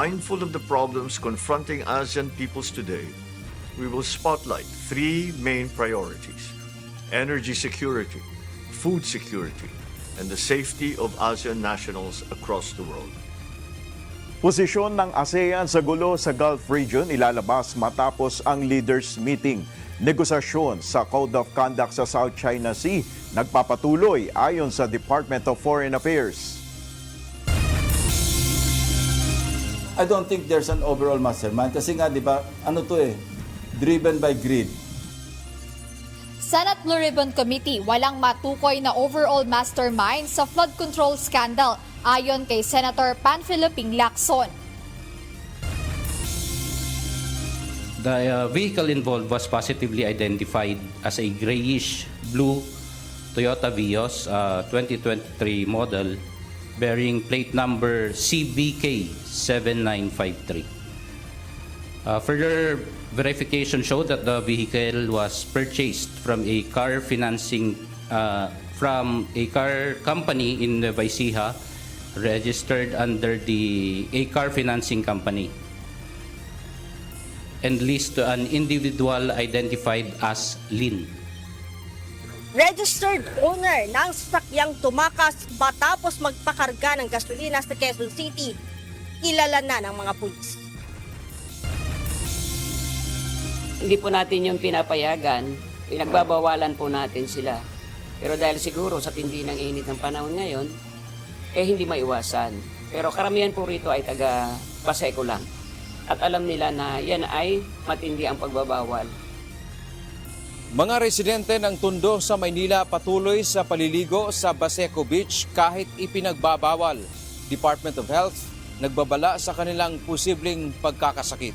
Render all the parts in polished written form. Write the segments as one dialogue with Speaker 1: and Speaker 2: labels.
Speaker 1: Mindful of the problems confronting ASEAN peoples today, we will spotlight three main priorities: energy security, food security, and the safety of ASEAN nationals across the world.
Speaker 2: Posisyon ng ASEAN sa gulo sa Gulf region ilalabas matapos ang leaders meeting. Negosasyon sa Code of Conduct sa South China Sea nagpapatuloy ayon sa Department of Foreign Affairs.
Speaker 3: I don't think there's an overall mastermind kasi nga, di ba, driven by greed.
Speaker 4: Senate Blue Ribbon Committee, walang matukoy na overall mastermind sa flood control scandal ayon kay Senator Panfiliping Lacson.
Speaker 5: The vehicle involved was positively identified as a grayish-blue Toyota Vios 2023 model bearing plate number CBK 7953. Further verification showed that the vehicle was purchased from a car company in Nueva Ecija, registered under a car financing company, and leased to an individual identified as Lin.
Speaker 6: Registered owner ng sasakyang tumakas matapos magpakarga ng gasolina sa Quezon City, kilala na ng mga pulis.
Speaker 7: Hindi po natin yung pinapayagan, pinagbabawalan po natin sila. Pero dahil siguro sa tindi ng init ng panahon ngayon, hindi maiwasan. Pero karamihan po rito ay taga Paseco lang. At alam nila na yan ay matindi ang pagbabawal.
Speaker 8: Mga residente ng Tondo sa Maynila patuloy sa paliligo sa Baseco Beach kahit ipinagbabawal. Department of Health nagbabala sa kanilang posibleng pagkakasakit.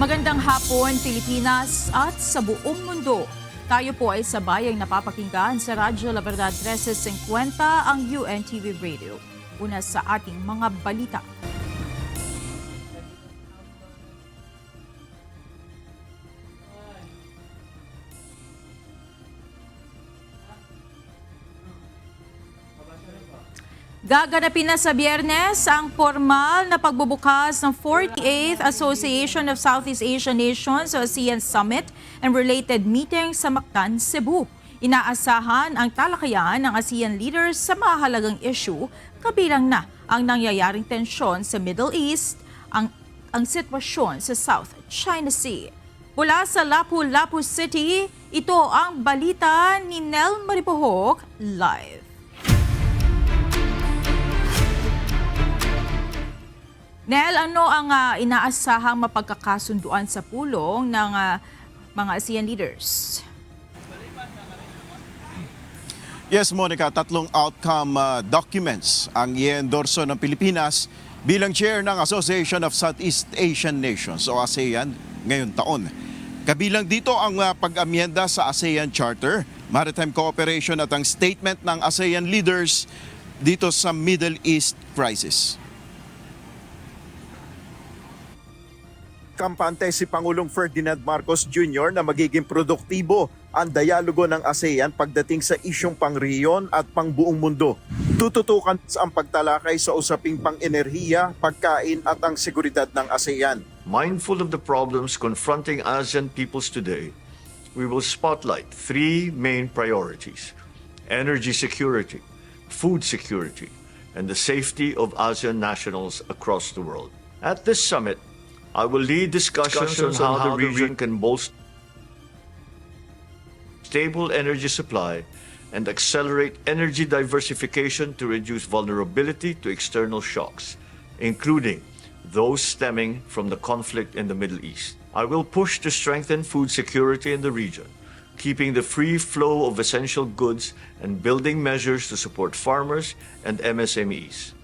Speaker 9: Magandang hapon, Pilipinas at sa buong mundo. Tayo po ay sabayang napapakinggan sa Radyo La Verdad 1350 ang UNTV Radio. Una sa ating mga balita. Gaganapin na sa Biyernes ang formal na pagbubukas ng 48th Association of Southeast Asian Nations o ASEAN Summit and related meeting sa Mactan, Cebu. Inaasahan ang talakayan ng ASEAN leaders sa mahalagang issue, kabilang na ang nangyayaring tensyon sa Middle East, ang sitwasyon sa South China Sea. Mula sa Lapu-Lapu City, ito ang balita ni Nel Maribohok live. Nel, ano ang inaasahang mapagkakasunduan sa pulong ng mga ASEAN leaders?
Speaker 2: Yes, Monica, tatlong outcome documents ang i-endorso ng Pilipinas bilang chair ng Association of Southeast Asian Nations o ASEAN ngayong taon. Kabilang dito ang pag-amyenda sa ASEAN Charter, Maritime Cooperation at ang statement ng ASEAN leaders dito sa Middle East crisis. Kampante si Pangulong Ferdinand Marcos Jr. na magiging produktibo ang dialogo ng ASEAN pagdating sa isyong pang-rehiyon at pang-buong mundo. Tututukan ang pagtalakay sa usaping pang-enerhiya, pagkain at ang seguridad ng ASEAN.
Speaker 1: Mindful of the problems confronting ASEAN peoples today, we will spotlight three main priorities: energy security, food security, and the safety of ASEAN nationals across the world. At this summit, I will lead discussions on how the region can bolster stable energy supply and accelerate energy diversification to reduce vulnerability to external shocks, including those stemming from the conflict in the Middle East. I will push to strengthen food security in the region, keeping the free flow of essential goods and building measures to support farmers and MSMEs.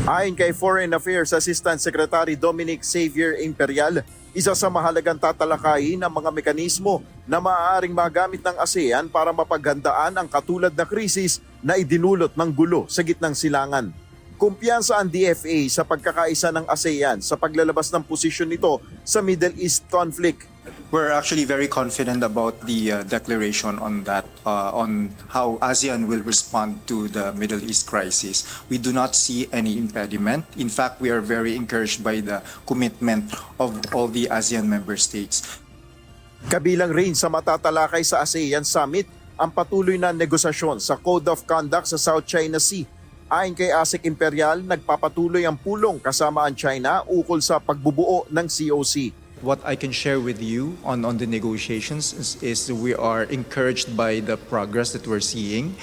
Speaker 2: Ayon kay Foreign Affairs Assistant Secretary Dominic Xavier Imperial, isa sa mahalagang tatalakayin ng mga mekanismo na maaaring magamit ng ASEAN para mapaghandaan ang katulad na krisis na idinulot ng gulo sa gitnang silangan. Kumpiyansa ang DFA sa pagkakaisa ng ASEAN sa paglalabas ng posisyon nito sa Middle East conflict
Speaker 10: We're actually very confident about the declaration on that, on how ASEAN will respond to the Middle East crisis. We do not see any impediment. In fact, we are very encouraged by the commitment of all the ASEAN member states.
Speaker 2: Kabilang rin sa matatalakay sa ASEAN Summit ang patuloy na negosasyon sa Code of Conduct sa South China Sea. Ayon kay ASEC Imperial, nagpapatuloy ang pulong kasama ang China ukol sa pagbubuo ng COC.
Speaker 10: What I can share with you on the negotiations is we are encouraged by the progress that we're seeing.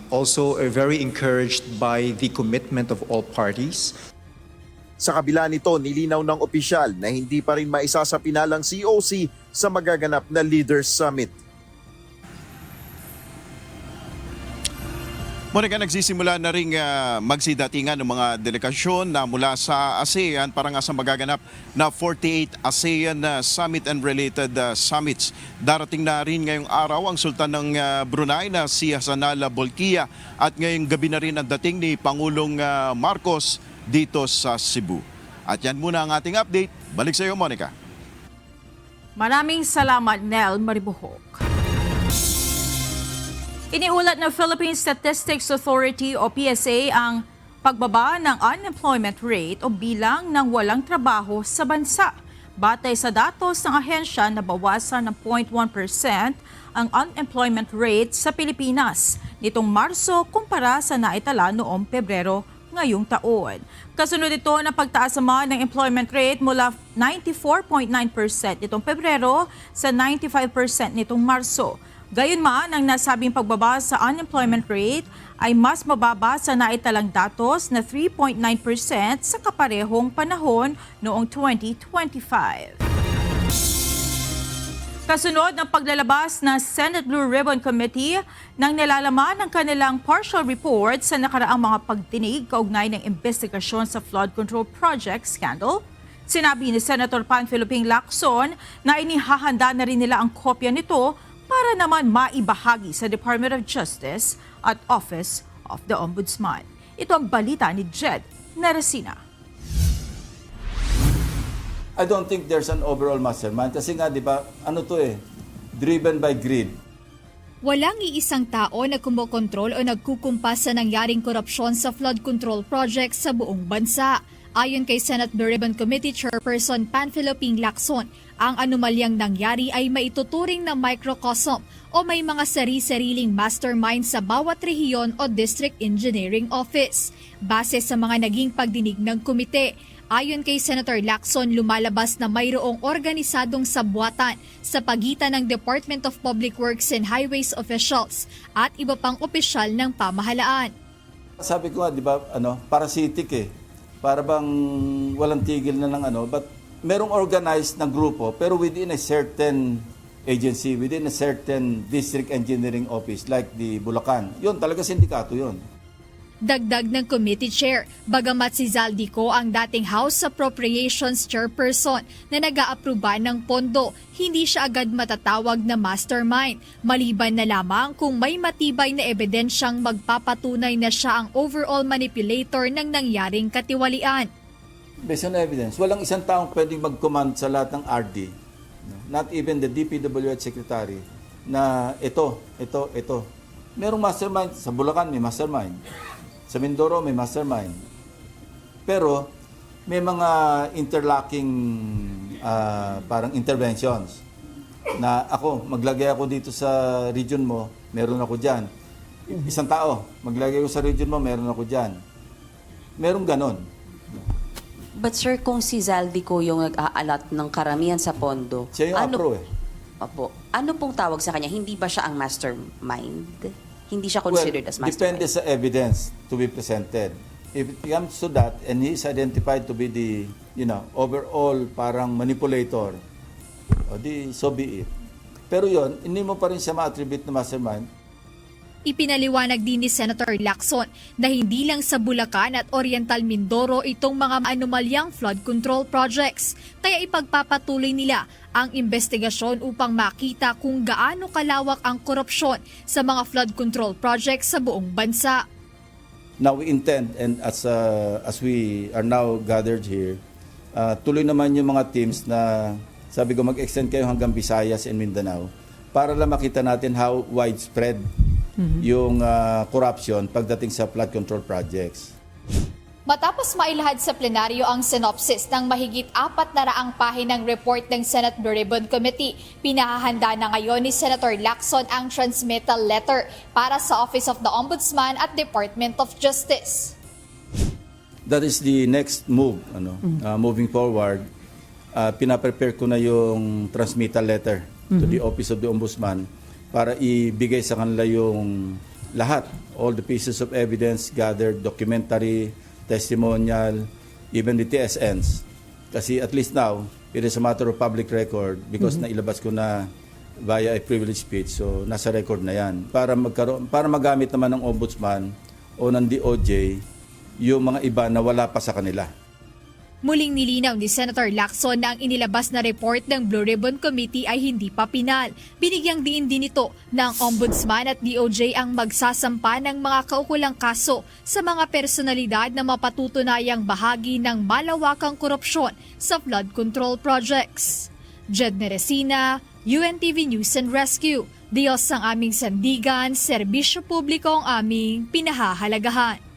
Speaker 10: Also, very encouraged by the commitment of all parties.
Speaker 2: Sa kabila nito, nilinaw ng opisyal na hindi pa rin maisa sa pinalang COC sa magaganap na Leaders Summit. Monica, nagsisimula na rin magsidatingan ng mga delegasyon na mula sa ASEAN para nga sa magaganap na 48th ASEAN Summit and related summits. Darating na rin ngayong araw ang Sultan ng Brunei na si Hassanal Bolkiah at ngayong gabi na rin ang dating ni Pangulong Marcos dito sa Cebu. At yan muna ang ating update. Balik sa iyo, Monica.
Speaker 9: Maraming salamat, Nel Maribuhok. Iniulat ng Philippine Statistics Authority o PSA ang pagbaba ng unemployment rate o bilang ng walang trabaho sa bansa. Batay sa datos ng ahensya, nabawasan ng 0.1% ang unemployment rate sa Pilipinas nitong Marso kumpara sa naitala noong Pebrero ngayong taon. Kasunod ito ng pagtaas naman ng employment rate mula 94.9% nitong Pebrero sa 95% nitong Marso. Gayunman, ang nasabing pagbaba sa unemployment rate ay mas mababa sa naitalang datos na 3.9% sa kaparehong panahon noong 2025. Kasunod ng paglalabas ng Senate Blue Ribbon Committee ng nilalaman ng kanilang partial report sa nakaraang mga pagdinig kaugnay ng investigasyon sa flood control project scandal, sinabi ni Senator Panfilo Ping Lacson na inihahanda na rin nila ang kopya nito para naman maibahagi sa Department of Justice at Office of the Ombudsman. Ito ang balita ni Jed Neresina.
Speaker 3: I don't think there's an overall mastermind kasi nga, di ba, driven by greed.
Speaker 4: Walang iisang tao na kumokontrol o nagkukumpas sa nangyaring korupsyon sa flood control project sa buong bansa. Ayon kay Senate Blue Ribbon Committee Chairperson Panfilo Ping Lacson, ang anomalyang nangyari ay maituturing na microcosm o may mga sari-sariling mastermind sa bawat rehiyon o District Engineering Office. Base sa mga naging pagdinig ng komite, ayon kay Senator Lacson, lumalabas na mayroong organisadong sabwatan sa pagitan ng Department of Public Works and Highways officials at iba pang opisyal ng pamahalaan.
Speaker 3: Sabi ko nga, di ba, parasitic eh. Para bang walang tigil na ng but merong organized na grupo pero within a certain agency, within a certain district engineering office like the Bulacan. Yun, talaga sindikato yun.
Speaker 4: Dagdag ng committee chair, bagamat si Zaldico ang dating House Appropriations Chairperson na nag-aaproba ng pondo, hindi siya agad matatawag na mastermind. Maliban na lamang kung may matibay na ebidensyang magpapatunay na siya ang overall manipulator ng nangyaring katiwalian.
Speaker 3: Based on evidence, walang isang taong pwedeng mag-command sa lahat ng RD, not even the DPWH Secretary, na ito. Merong mastermind, sa Bulacan may mastermind. Sa Mindoro may mastermind. Pero may mga interlocking parang interventions na maglagay ako dito sa region mo, meron ako dyan. Isang tao, maglagay ko sa region mo, meron ako dyan. Merong ganon.
Speaker 11: But sir, kung si Zaldico yung nag-aalat ng karamihan sa pondo,
Speaker 3: siya yung apro eh.
Speaker 11: Opo. Ano pong tawag sa kanya? Hindi ba siya ang mastermind? Hindi siya considered as mastermind?
Speaker 3: Depende sa evidence to be presented. If it comes to that and he is identified to be the, overall parang manipulator, so be it. Pero yon, hindi mo pa rin siya ma-attribute na mastermind.
Speaker 4: Ipinaliwanag din ni Senator Lacson na hindi lang sa Bulacan at Oriental Mindoro itong mga anomalyang flood control projects. Kaya ipagpapatuloy nila ang investigasyon upang makita kung gaano kalawak ang korupsyon sa mga flood control projects sa buong bansa.
Speaker 3: Now we intend, and as we are now gathered here, tuloy naman yung mga teams na Sabi ko, mag-extend kayo hanggang Visayas and Mindanao para lang makita natin how widespread yung corruption pagdating sa flood control projects.
Speaker 4: Matapos mailahad sa plenaryo ang synopsis ng mahigit 400 pahinang report ng Senate Blue Ribbon Committee, pinahahanda na ngayon ni Senator Lacson ang transmittal letter para sa Office of the Ombudsman at Department of Justice.
Speaker 3: That is the next move. Moving forward, pinaprepare ko na yung transmittal letter to the Office of the Ombudsman para ibigay sa kanila yung lahat, all the pieces of evidence gathered, documentary, testimonial, even the TSNs. Kasi at least now, it is a matter of public record because nailabas ko na via a privilege speech. So, nasa record na yan. Para magamit naman ng Ombudsman o ng DOJ yung mga iba na wala pa sa kanila.
Speaker 4: Muling nilinaw ni Senator Lacson na ang inilabas na report ng Blue Ribbon Committee ay hindi pa pinal. Binigyang diin din ito ng Ombudsman at DOJ ang magsasampa ng mga kaukulang kaso sa mga personalidad na mapatutunayang bahagi ng malawakang korupsyon sa flood control projects. Jed Neresina, UNTV News and Rescue. Diyos ang aming sandigan, serbisyo publiko ang aming pinahahalagahan.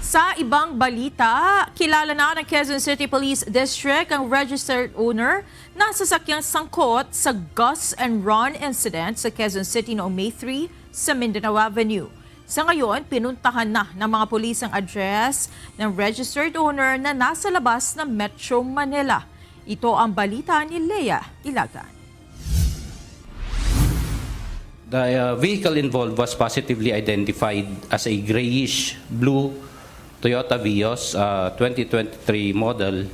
Speaker 9: Sa ibang balita, kilala na ng Quezon City Police District ang registered owner ng sasakyang sangkot sa Gus and Ron incident sa Quezon City noong May 3 sa Mindanao Avenue. Sa ngayon, pinuntahan na ng mga pulis ang address ng registered owner na nasa labas ng Metro Manila. Ito ang balita ni Lea Ilagan.
Speaker 5: The vehicle involved was positively identified as a grayish-blue Toyota Vios 2023 model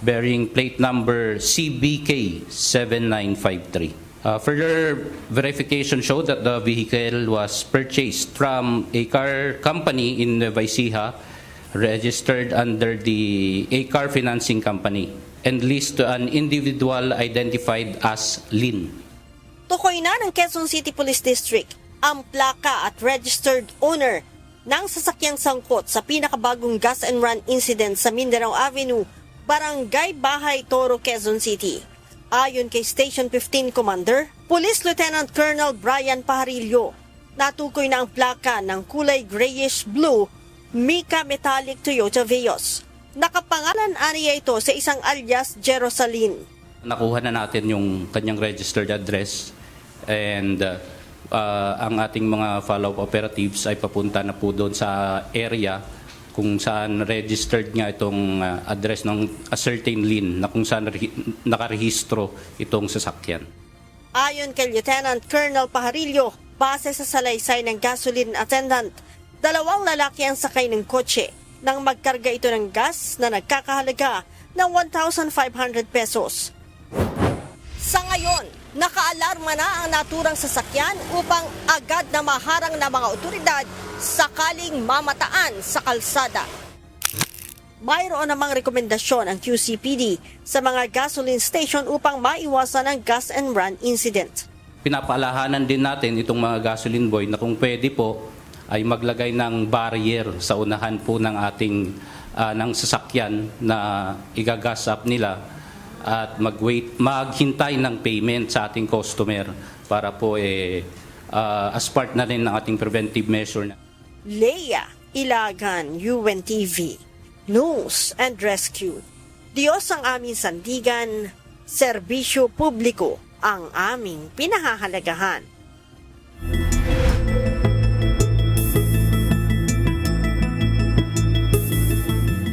Speaker 5: bearing plate number CBK 7953. Further verification showed that the vehicle was purchased from a car company in Nueva Ecija registered under the A-Car Financing Company and leased to an individual identified as Lin.
Speaker 6: Tukoy na ng Quezon City Police District ang plaka at registered owner ng sasakyang sangkot sa pinakabagong gas and run incident sa Mindanao Avenue, Barangay Bahay, Toro, Quezon City. Ayon kay Station 15 Commander, Police Lieutenant Colonel Brian Pajarillo, natukoy na ang plaka ng kulay grayish-blue Mica Metallic Toyota Vios. Nakapangalan aniya ito sa isang alias Jerusalem.
Speaker 5: Nakuha na natin yung kanyang registered address and ang ating mga follow-up operatives ay papunta na po doon sa area kung saan registered nga itong address ng a certain Lin na kung saan nakarehistro itong sasakyan.
Speaker 6: Ayon kay Lieutenant Colonel Pajarillo, base sa salaysay ng gasoline attendant, 2 lalaki ang sakay ng kotse nang magkarga ito ng gas na nagkakahalaga ng 1,500 pesos. Sa ngayon, nakaalarma na ang naturang sasakyan upang agad na maharang ng mga otoridad sakaling mamataan sa kalsada. Mayroon namang rekomendasyon ang QCPD sa mga gasoline station upang maiwasan ang gas and run incident.
Speaker 5: Pinapaalahanan din natin itong mga gasoline boy na kung pwede po ay maglagay ng barrier sa unahan po ng ating ng sasakyan na igagas up nila at maghintay ng payment sa ating customer para po as part na rin ng ating preventive measure.
Speaker 6: Lea Ilagan, UNTV, News and Rescue. Diyos ang aming sandigan, serbisyo publiko ang aming pinahahalagahan.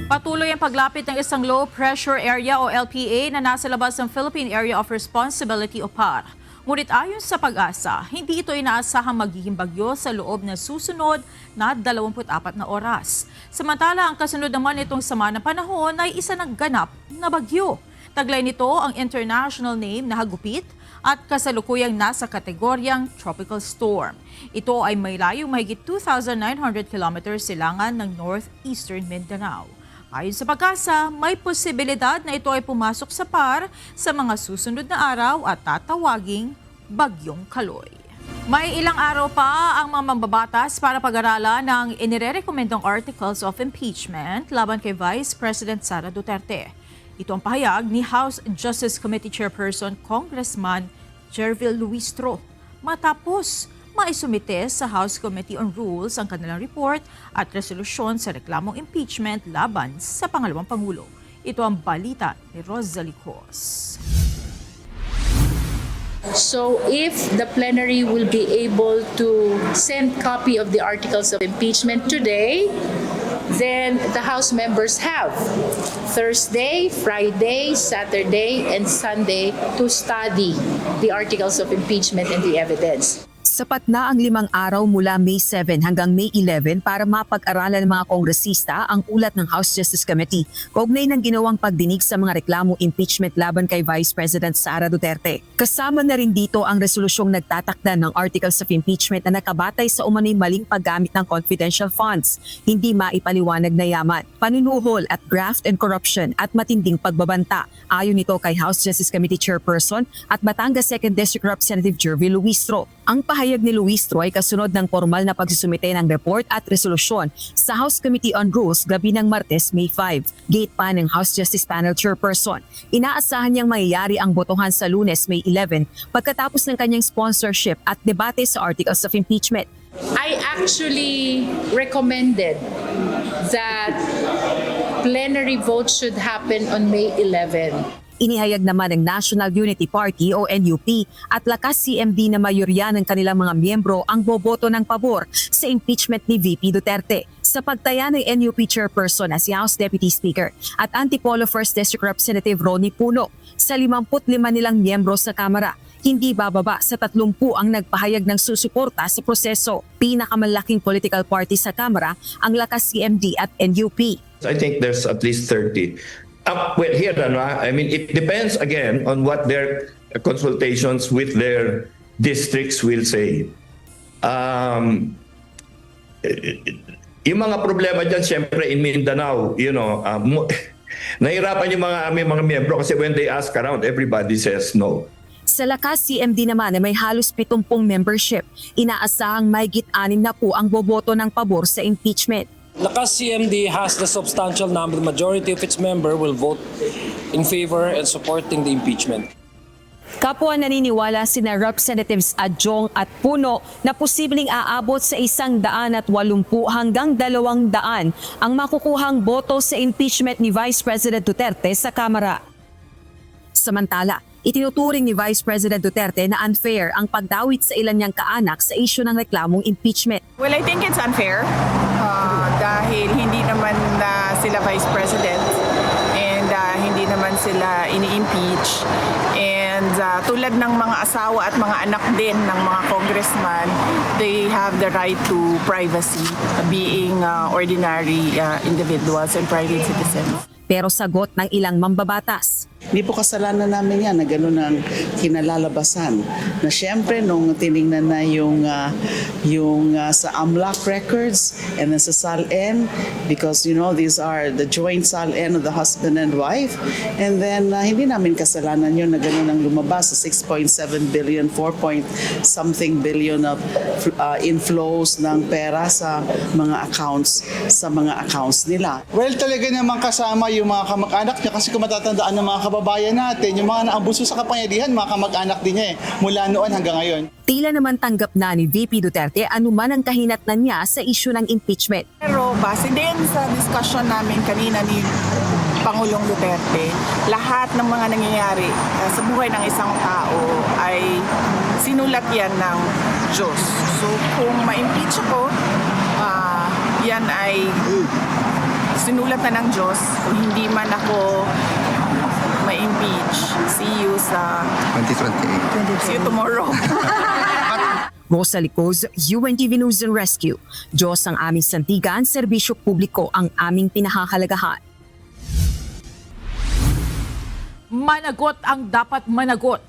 Speaker 9: Patuloy ang paglapit ng isang low pressure area o LPA na nasa labas ng Philippine Area of Responsibility o PAR. Ngunit ayon sa Pag-asa, hindi ito inaasahang magiging bagyo sa loob ng susunod na 24 na oras. Samantala, ang kasunod naman itong sama ng panahon ay isa ng ganap na bagyo. Taglay nito ang international name na Hagupit at kasalukuyang nasa kategoryang tropical storm. Ito ay may layong mahigit 2,900 kilometers silangan ng northeastern Mindanao. Ayon sa Pag-asa, may posibilidad na ito ay pumasok sa PAR sa mga susunod na araw at tatawaging Bagyong Kaloy. May ilang araw pa ang mga mambabatas para pag-aralan ng inirerekomendong articles of impeachment laban kay Vice President Sara Duterte. Ito ang pahayag ni House Justice Committee Chairperson Congressman Jervil Luistro matapos maisumite sa House Committee on Rules ang kanilang report at resolusyon sa reklamong impeachment laban sa pangalawang Pangulo. Ito ang balita ni Rosalie Cos.
Speaker 12: So if the plenary will be able to send copy of the articles of impeachment today, then the House members have Thursday, Friday, Saturday, and Sunday to study the articles of impeachment and the evidence.
Speaker 13: Sapat na ang 5 araw mula May 7 hanggang May 11 para mapag-aralan ng mga kongresista ang ulat ng House Justice Committee kaugnay ng ginawang pagdinig sa mga reklamo impeachment laban kay Vice President Sara Duterte. Kasama na rin dito ang resolusyong nagtatakda ng articles of impeachment na nakabatay sa umano'y maling paggamit ng confidential funds, hindi maipaliwanag na yaman, panunuhol at graft and corruption at matinding pagbabanta. Ayon nito kay House Justice Committee Chairperson at Batangas 2nd District Representative Jervil Luistro. Ang pahayag ni Luistro ay kasunod ng formal na pagsusumite ng report at resolusyon sa House Committee on Rules gabi ng Martes, May 5. Gate pa ng House Justice Panel Chairperson. Inaasahan niyang mayayari ang botohan sa Lunes, May 11 pagkatapos ng kanyang sponsorship at debate sa articles of impeachment.
Speaker 12: I actually recommended that plenary vote should happen on May 11.
Speaker 13: Inihayag naman ng National Unity Party o NUP at Lakas CMD na mayorya ng kanilang mga miyembro ang boboto ng pabor sa impeachment ni VP Duterte. Sa pagtaya ng NUP Chairperson na si House Deputy Speaker at Antipolo 1st District Representative Ronnie Puno, sa 55 nilang miyembro sa Kamara, hindi bababa sa 30 ang nagpahayag ng susuporta sa proseso. Pinakamalaking political party sa Kamara ang Lakas CMD at NUP.
Speaker 14: I think there's at least 30. Well, here, I mean, it depends again on what their consultations with their districts will say. Yung mga problema dyan, syempre in Mindanao, nahirapan yung mga miyembro kasi when they ask around, everybody says no.
Speaker 13: Sa Lakas CMD naman na may halos 70 membership, inaasahang mahigit 6 na po ang boboto ng pabor sa impeachment.
Speaker 15: Lakas CMD has the substantial number, the majority of its member will vote in favor and supporting the impeachment.
Speaker 13: Kapwa naniniwala sina Representatives Adjong at Puno na posibleng aabot sa 180 hanggang 200 ang makukuhang boto sa impeachment ni Vice President Duterte sa Kamara. Samantala, itinuturing ni Vice President Duterte na unfair ang pagdawit sa ilan niyang kaanak sa isyu ng reklamong impeachment.
Speaker 16: Well, I think it's unfair dahil hindi naman sila Vice President and hindi naman sila ini-impeach. And tulad ng mga asawa at mga anak din ng mga congressman, they have the right to privacy, being ordinary individuals and private citizens.
Speaker 13: Pero sagot ng ilang mambabatas,
Speaker 17: hindi po kasalanan namin yan na gano'n ang kinalalabasan. Na siyempre, nung tinignan na yung sa AMLAC records and then sa SALN, because these are the joint SALN of the husband and wife, and then hindi namin kasalanan yun na gano'n ang lumabas sa 6.7 billion, 4-point-something billion of inflows ng pera sa mga accounts nila.
Speaker 18: Well, talaga naman kasama yung mga kamag-anak niya kasi kung matatandaan ng mga kababayan natin, yung mga naabuso sa kapangyarihan, mga kamag-anak din niya mula noon hanggang ngayon.
Speaker 13: Tila naman tanggap na ni VP Duterte anuman ang kahinatnan niya sa isyu ng impeachment.
Speaker 16: Pero base din sa discussion namin kanina ni Pangulong Duterte, lahat ng mga nangyayari sa buhay ng isang tao ay sinulat yan ng Diyos. So kung ma-impeach ako, yan ay sinulat na ng Diyos. Kung hindi man ako ma-impeach, see you sa 2028. See you tomorrow.
Speaker 13: Rosalie Cos, UNTV News and Rescue. Diyos ang aming sandigan, serbisyo publiko ang aming pinahahalagahan.
Speaker 9: Managot ang dapat managot.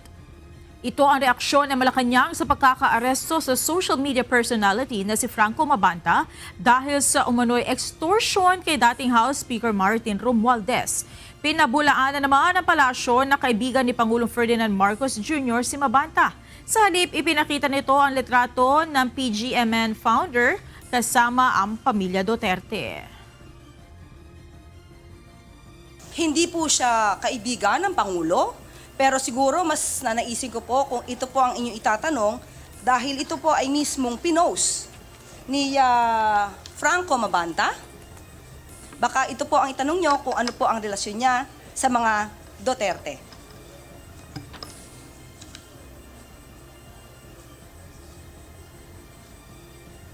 Speaker 9: Ito ang reaksyon ng Malacanang sa pagkakaaresto sa social media personality na si Franco Mabanta dahil sa umano'y extortion kay dating House Speaker Martin Romualdez. Pinabulaan na naman ng palasyo na kaibigan ni Pangulong Ferdinand Marcos Jr. si Mabanta. Sa halip, ipinakita nito ang litrato ng PGMN founder kasama ang pamilya Duterte.
Speaker 19: Hindi po siya kaibigan ng Pangulo, pero siguro mas nanaisin ko po kung ito po ang inyong itatanong dahil ito po ay mismong pinost ni Franco Mabanta. Baka ito po ang itanong nyo kung ano po ang relasyon niya sa mga Duterte.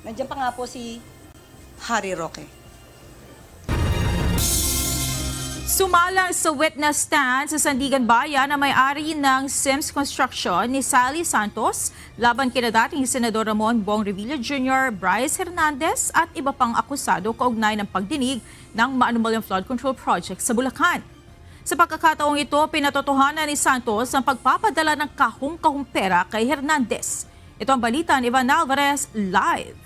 Speaker 19: Nandiyan pa nga po si Harry Roque.
Speaker 9: Sumalang sa witness stand sa Sandigan Bayan na may-ari ng Sims Construction ni Sally Santos laban kina dating Senador Ramon Bong Revilla Jr., Bryce Hernandez at iba pang akusado kaugnay ng pagdinig ng maanumalyang flood control project sa Bulacan. Sa pagkakataong ito, pinatotohanan ni Santos ang pagpapadala ng kahong-kahong pera kay Hernandez. Ito ang balita ni Ivan Alvarez live.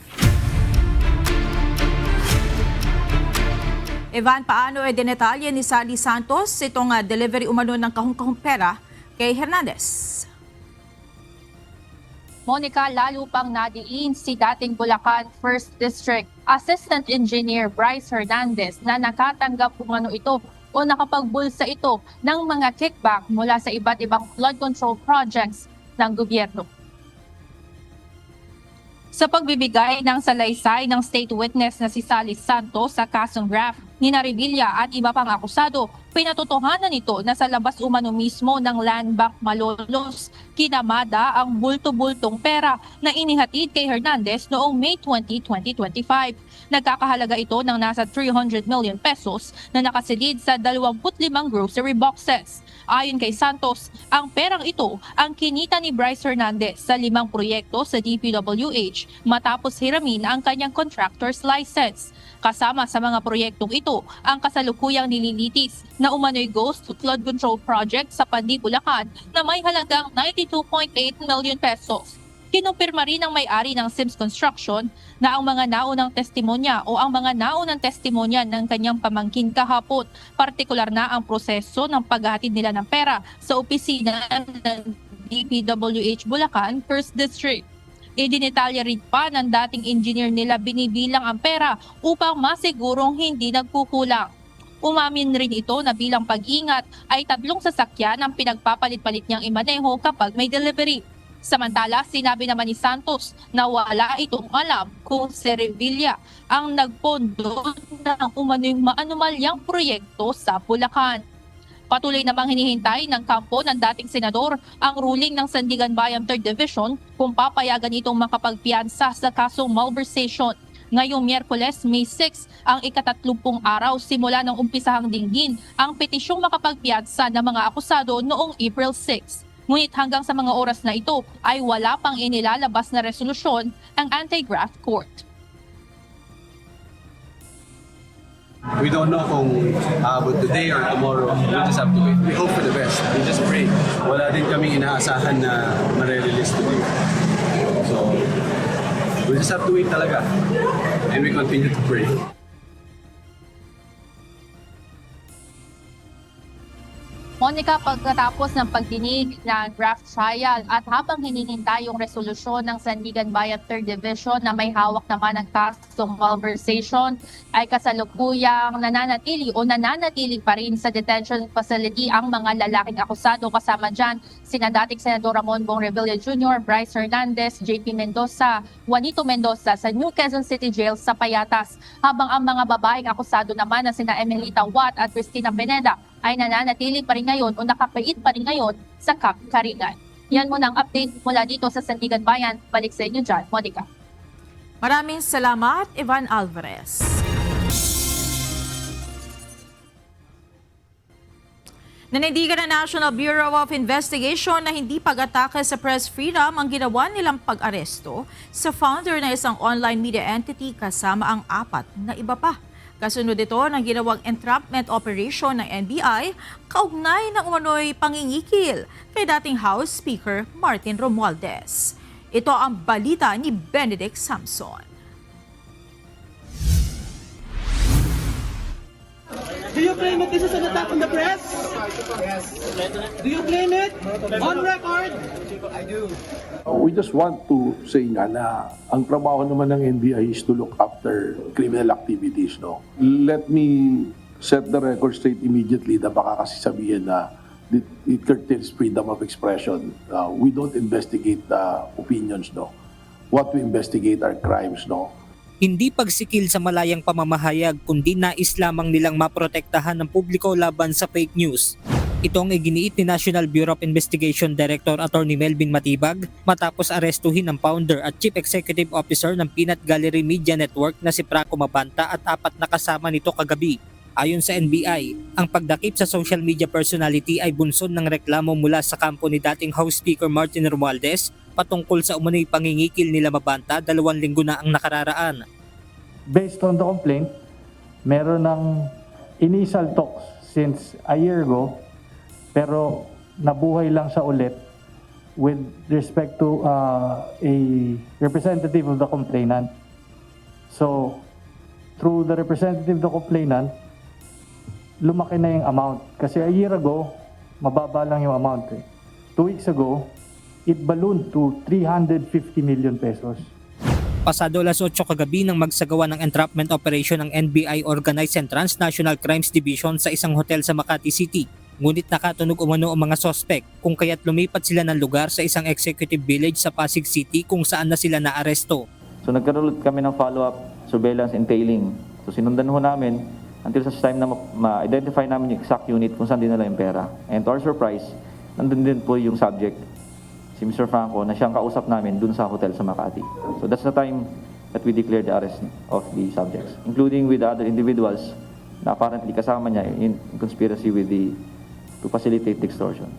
Speaker 9: Ivan, paano dinetalye ni Sally Santos itong delivery umano ng kahong-kahong pera kay Hernandez?
Speaker 20: Monica, lalo pang nadiin si dating Bulacan 1st District Assistant Engineer Bryce Hernandez na nakatanggap umano ito o nakapagbulsa ito ng mga kickback mula sa iba't ibang flood control projects ng gobyerno. Sa pagbibigay ng salaysay ng state witness na si Sally Santos sa kasong graft ni Revilla at iba pang akusado, pinatotohanan nito na sa labas umano mismo ng Land Bank Malolos, kinamada ang bulto-bultong pera na inihatid kay Hernandez noong May 20, 2025. Nagkakahalaga ito ng nasa 300 million pesos na nakasilid sa 25 grocery boxes. Ayon kay Santos, ang perang ito ang kinita ni Bryce Hernandez sa 5 proyekto sa DPWH matapos hiramin ang kanyang contractor's license. Kasama sa mga proyektong ito ang kasalukuyang nililitis na umano'y Ghost Flood Control Project sa Pandi, Bulacan na may halagang 92.8 million pesos. Kinumpirma rin ng may-ari ng Sims Construction na ang mga naunang testimonya o ang mga naunang testimonya ng kanyang pamangkin kahapon, partikular na ang proseso ng paghahatid nila ng pera sa opisina ng DPWH Bulacan 1st District. Idinitalya rin pa ng dating engineer nila binibilang ang pera upang masigurong hindi nagkukulang. Umamin rin ito na bilang pag-ingat ay 3 sasakyan ang pinagpapalit-palit niyang imaneho kapag may delivery. Samantala, sinabi naman ni Santos na wala itong alam kung si Revilla ang nagpondo ng umano'y maanumalyang proyekto sa Bulacan. Patuloy namang hinihintay ng kampo ng dating senador ang ruling ng Sandigan Bayan 3rd Division kung papayagan itong makapagpiyansa sa kasong malversation. Ngayong Miyerkules, May 6, ang ika-30 araw simula ng umpisahang dinggin ang petisyong makapagpiyansa ng mga akusado noong April 6. Ngunit hanggang sa mga oras na ito ay wala pang inilalabas na resolusyon ang anti-graft court.
Speaker 21: We don't know kung aabot today or tomorrow. We just have to wait. We hope for the best. We just pray. Wala din kaming inaasahan na ma-release today. So, we just have to wait talaga. And we continue to pray.
Speaker 20: Monica, pagkatapos ng pagdinig ng draft trial at habang hinihintay yung resolusyon ng Sandigan Bayan 3rd Division na may hawak naman ng kasong malversation, ay kasalukuyang nananatili pa rin sa detention facility ang mga lalaking akusado. Kasama dyan sina dating Senador Ramon Bong Revilla Jr., Bryce Hernandez, JP Mendoza, Juanito Mendoza sa New Quezon City Jail sa Payatas. Habang ang mga babaeng akusado naman na sina Emelita Watt at Cristina Pineda ay nananatili pa rin ngayon o nakapait pa rin ngayon sa Camp Karigan. Yan muna ang update mula dito sa Sandigan Bayan. Balik sa inyo dyan, Monica.
Speaker 9: Maraming salamat, Ivan Alvarez. Nanindigan ng National Bureau of Investigation na hindi pag-atake sa press freedom ang ginawa nilang pag-aresto sa founder ng isang online media entity kasama ang 4 na iba pa. Kasunod ito ng ginawang entrapment operation ng NBI kaugnay ng umano'y pangingikil kay dating House Speaker Martin Romualdez. Ito ang balita ni Benedict Samson.
Speaker 22: Do you claim it this is an attack on the press? Yes. Do you claim it? On record? I do.
Speaker 23: We just want to say nga na ang trabaho naman ng NBI is to look after criminal activities. No? Let me set the record straight immediately na baka kasi sabihin na it curtails freedom of expression. We don't investigate opinions, no. What we investigate are crimes, no.
Speaker 1: Hindi pagsikil sa malayang pamamahayag kundi nais lamang nilang maprotektahan ng publiko laban sa fake news. Ito ang iginiit ni National Bureau of Investigation Director Attorney Melvin Matibag matapos arestuhin ng founder at Chief Executive Officer ng Peanut Gallery Media Network na si Franco Mabanta at 4 na kasama nito kagabi. Ayon sa NBI, ang pagdakip sa social media personality ay bunsod ng reklamo mula sa kampo ni dating House Speaker Martin Romualdez patungkol sa umano'y pangingikil nila Mabanta 2 linggo na ang nakararaan.
Speaker 7: Based on the complaint, meron ng initial talks since a year ago, pero nabuhay lang siya ulit with respect to a representative of the complainant. So, through the representative of the complainant, lumaki na yung amount. Kasi a year ago, mababa lang yung amount. 2 weeks ago, it ballooned to 350 million pesos.
Speaker 1: Pasado alas 8 kagabi nang magsagawa ng entrapment operation ng NBI Organized and Transnational Crimes Division sa isang hotel sa Makati City. Ngunit nakatunog umano ang mga sospek kung kaya't lumipat sila ng lugar sa isang executive village sa Pasig City kung saan na sila naaresto.
Speaker 8: So nagkaroon kami ng follow-up surveillance and tailing. So sinundan ho namin until sa time na ma-identify namin yung exact unit kung saan dinala yung pera. And to our surprise, nandun din po yung subject, si Mr. Franco, na siyang kausap namin dun sa hotel sa Makati. So that's the time that we declared the arrest of the subjects, including with other individuals na apparently kasama niya in conspiracy to facilitate the extortion.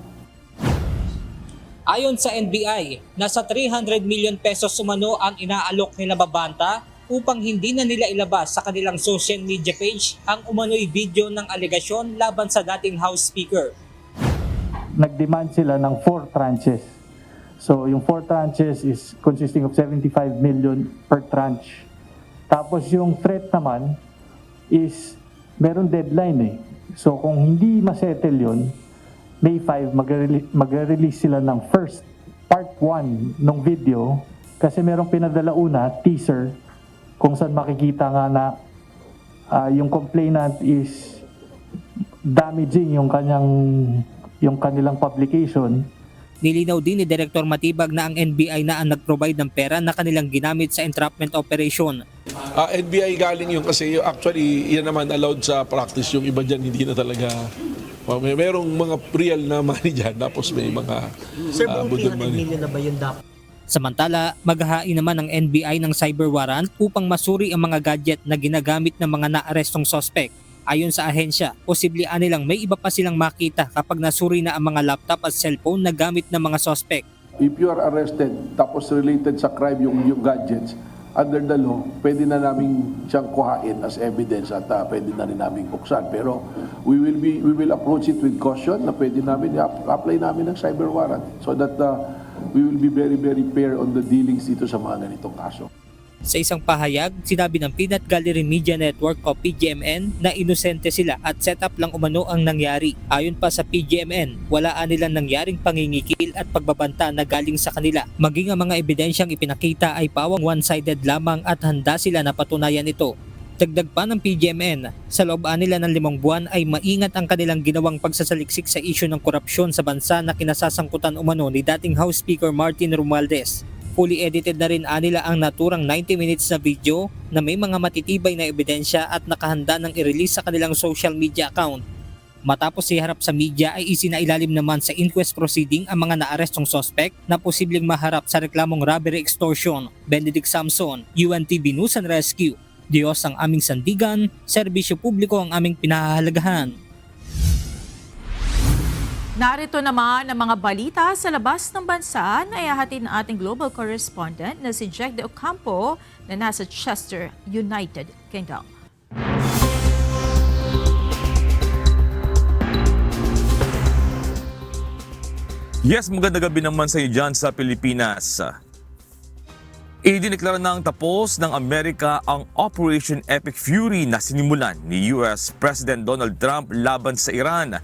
Speaker 1: Ayon sa NBI, nasa 300 million pesos umano ang inaalok nila Mabanta upang hindi na nila ilabas sa kanilang social media page ang umano'y video ng alegasyon laban sa dating House Speaker.
Speaker 7: Nag-demand sila ng 4 tranches. So yung 4 tranches is consisting of 75 million per tranche. Tapos yung threat naman is meron deadline . So kung hindi masettle yun, May 5 mag-release sila ng first part 1 ng video kasi merong pinadala una, teaser, kung saan makikita nga na yung complainant is damaging yung kanilang publication.
Speaker 1: Nilinaw din ni Director Matibag na ang NBI na ang nag-provide ng pera na kanilang ginamit sa entrapment operation.
Speaker 23: NBI galing yung kasi actually yan naman allowed sa practice, yung iba dyan hindi na talaga. Merong mga real na money dyan tapos may mga budol money.
Speaker 1: Na ba yun dapat? Samantala, maghahain naman ng NBI ng cyber warrant upang masuri ang mga gadget na ginagamit ng mga naarestong sospek. Ayon sa ahensya, posible nilang may iba pa silang makita kapag nasuri na ang mga laptop at cellphone na gamit ng mga sospek.
Speaker 23: If you are arrested tapos related sa crime yung gadgets, under the law, pwede na namin siyang kuhain as evidence at pwede na rin namin buksan. Pero we will approach it with caution na pwede namin apply namin ng cyber warrant so that we will be very, very fair on the dealings dito sa mga ganitong kaso.
Speaker 1: Sa isang pahayag, sinabi ng Peanut Gallery Media Network o PGMN na inosente sila at set up lang umano ang nangyari. Ayon pa sa PGMN, wala nilang nangyaring pangingikil at pagbabanta na galing sa kanila. Maging ang mga ebidensyang ipinakita ay pawang one-sided lamang at handa sila na patunayan ito. Dagdag pa ng PGMN, sa loob nila ng 5 buwan ay maingat ang kanilang ginawang pagsasaliksik sa isyu ng korupsyon sa bansa na kinasasangkutan umano ni dating House Speaker Martin Romualdez. Fully edited na rin nila ang naturang 90 minutes na video na may mga matitibay na ebidensya at nakahanda ng i-release sa kanilang social media account. Matapos iharap sa media ay isinailalim naman sa inquest proceeding ang mga naarestong sospek na posibleng maharap sa reklamong robbery extortion. Benedict Samson, UNTV News and Rescue. Diyos ang aming sandigan, serbisyo publiko ang aming pinahahalagahan.
Speaker 9: Narito naman ang mga balita sa labas ng bansa na ihahatid ng ating global correspondent na si Jack de Ocampo na nasa Chester, United Kingdom.
Speaker 24: Yes, magandang gabi naman sa iyo dyan sa Pilipinas. Idineklara na ang tapos ng Amerika ang Operation Epic Fury na sinimulan ni US President Donald Trump laban sa Iran.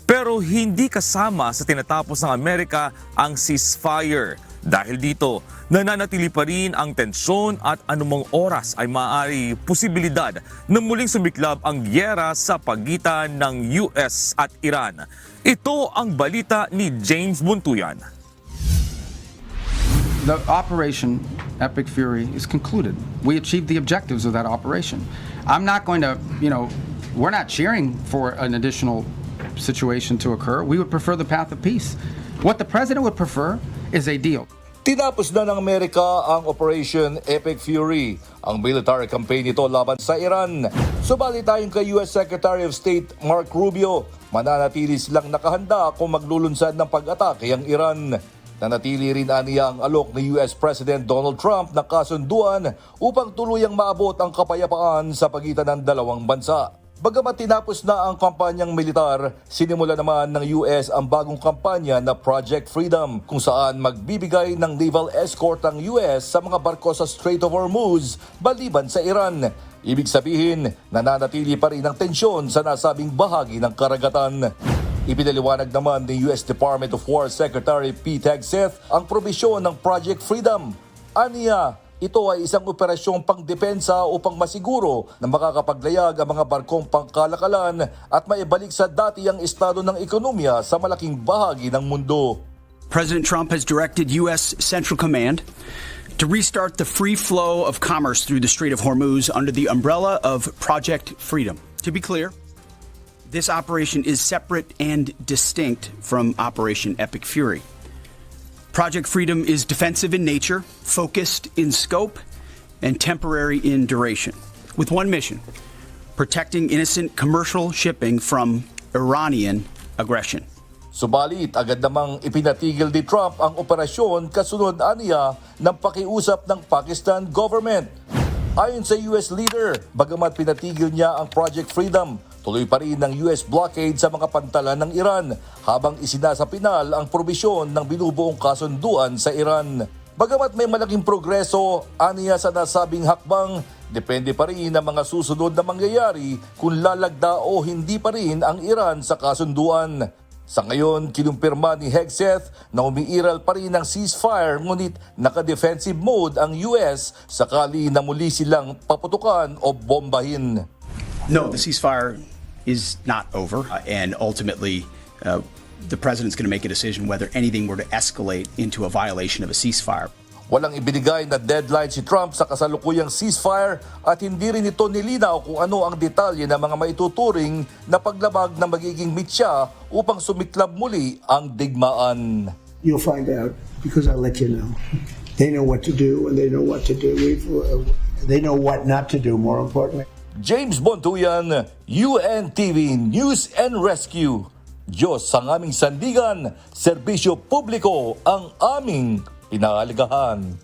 Speaker 24: Pero hindi kasama sa tinatapos ng Amerika ang ceasefire. Dahil dito, nananatili pa rin ang tensyon at anumang oras ay maaari posibilidad na muling sumiklab ang gyera sa pagitan ng US at Iran. Ito ang balita ni James Buntuyan.
Speaker 2: The operation Epic Fury is concluded. We achieved the objectives of that operation. I'm not going to, we're not cheering for an additional situation to occur. We would prefer the path of peace. What the president would prefer is a deal.
Speaker 3: Tinapos na ng Amerika ang Operation Epic Fury, ang military campaign nito laban sa Iran. Subalit ayon kay US Secretary of State Mark Rubio, mananatili silang nakahanda kung maglulunsad ng pag-atake ang Iran. Nanatili rin aniya ang alok ni US President Donald Trump na kasunduan upang tuluyang maabot ang kapayapaan sa pagitan ng dalawang bansa. Bagamat tinapos na ang kampanyang militar, sinimula naman ng US ang bagong kampanya na Project Freedom kung saan magbibigay ng naval escort ang US sa mga barko sa Strait of Hormuz maliban sa Iran. Ibig sabihin, nananatili pa rin ang tensyon sa nasabing bahagi ng karagatan. Ipinaliwanag naman ni US Department of War Secretary Pete Hegseth ang probisyon ng Project Freedom. Aniya, ito ay isang operasyong pangdepensa upang masiguro na makakapaglayag ang mga barkong pangkalakalan at maibalik sa dati ang estado ng ekonomiya sa malaking bahagi ng mundo.
Speaker 10: President Trump has directed U.S. Central Command to restart the free flow of commerce through the Strait of Hormuz under the umbrella of Project Freedom. To be clear, this operation is separate and distinct from Operation Epic Fury. Project Freedom is defensive in nature, focused in scope, and temporary in duration, with one mission: protecting innocent commercial shipping from Iranian aggression.
Speaker 3: Subalit, agad namang ipinatigil ni Trump ang operasyon kasunod aniya ng pakiusap ng Pakistan government. Ayon sa US leader, bagamat pinatigil niya ang Project Freedom, tuloy pa rin ang US blockade sa mga pantalan ng Iran habang isinasapinal ang probisyon ng binubuong kasunduan sa Iran. Bagamat may malaking progreso, aniya sa nasabing hakbang, depende pa rin ang mga susunod na mangyayari kung lalagda o hindi pa rin ang Iran sa kasunduan. Sa ngayon, kinumpirma ni Hegseth na umiiral pa rin ang ceasefire ngunit naka-defensive mode ang US sakali na muli silang paputukan o bombahin.
Speaker 10: No, the ceasefire is not over, and ultimately the president's going to make a decision whether anything were to escalate into a violation of a ceasefire.
Speaker 3: Walang ibinigay na deadline si Trump sa kasalukuyang ceasefire at hindi rin ito nilinaw kung ano ang detalye ng mga maituturing na paglabag na magiging mitya upang sumiklab muli ang digmaan.
Speaker 11: You'll find out because I'll let you know. They know what to do and they know what to do. They know what not to do, more importantly.
Speaker 3: James Bontuyan, UNTV News and Rescue. Diyos ang aming sandigan, serbisyo publiko ang aming pinaalagahan.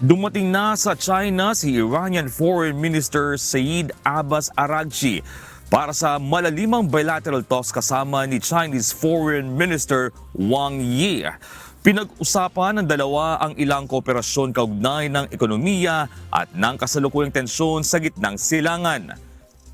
Speaker 24: Dumating na sa China si Iranian Foreign Minister Saeed Abbas Araghchi para sa malalimang bilateral talks kasama ni Chinese Foreign Minister Wang Yi. Pinag-usapan ng dalawa ang ilang kooperasyon kaugnay ng ekonomiya at ng kasalukuyang tensyon sa gitnang silangan.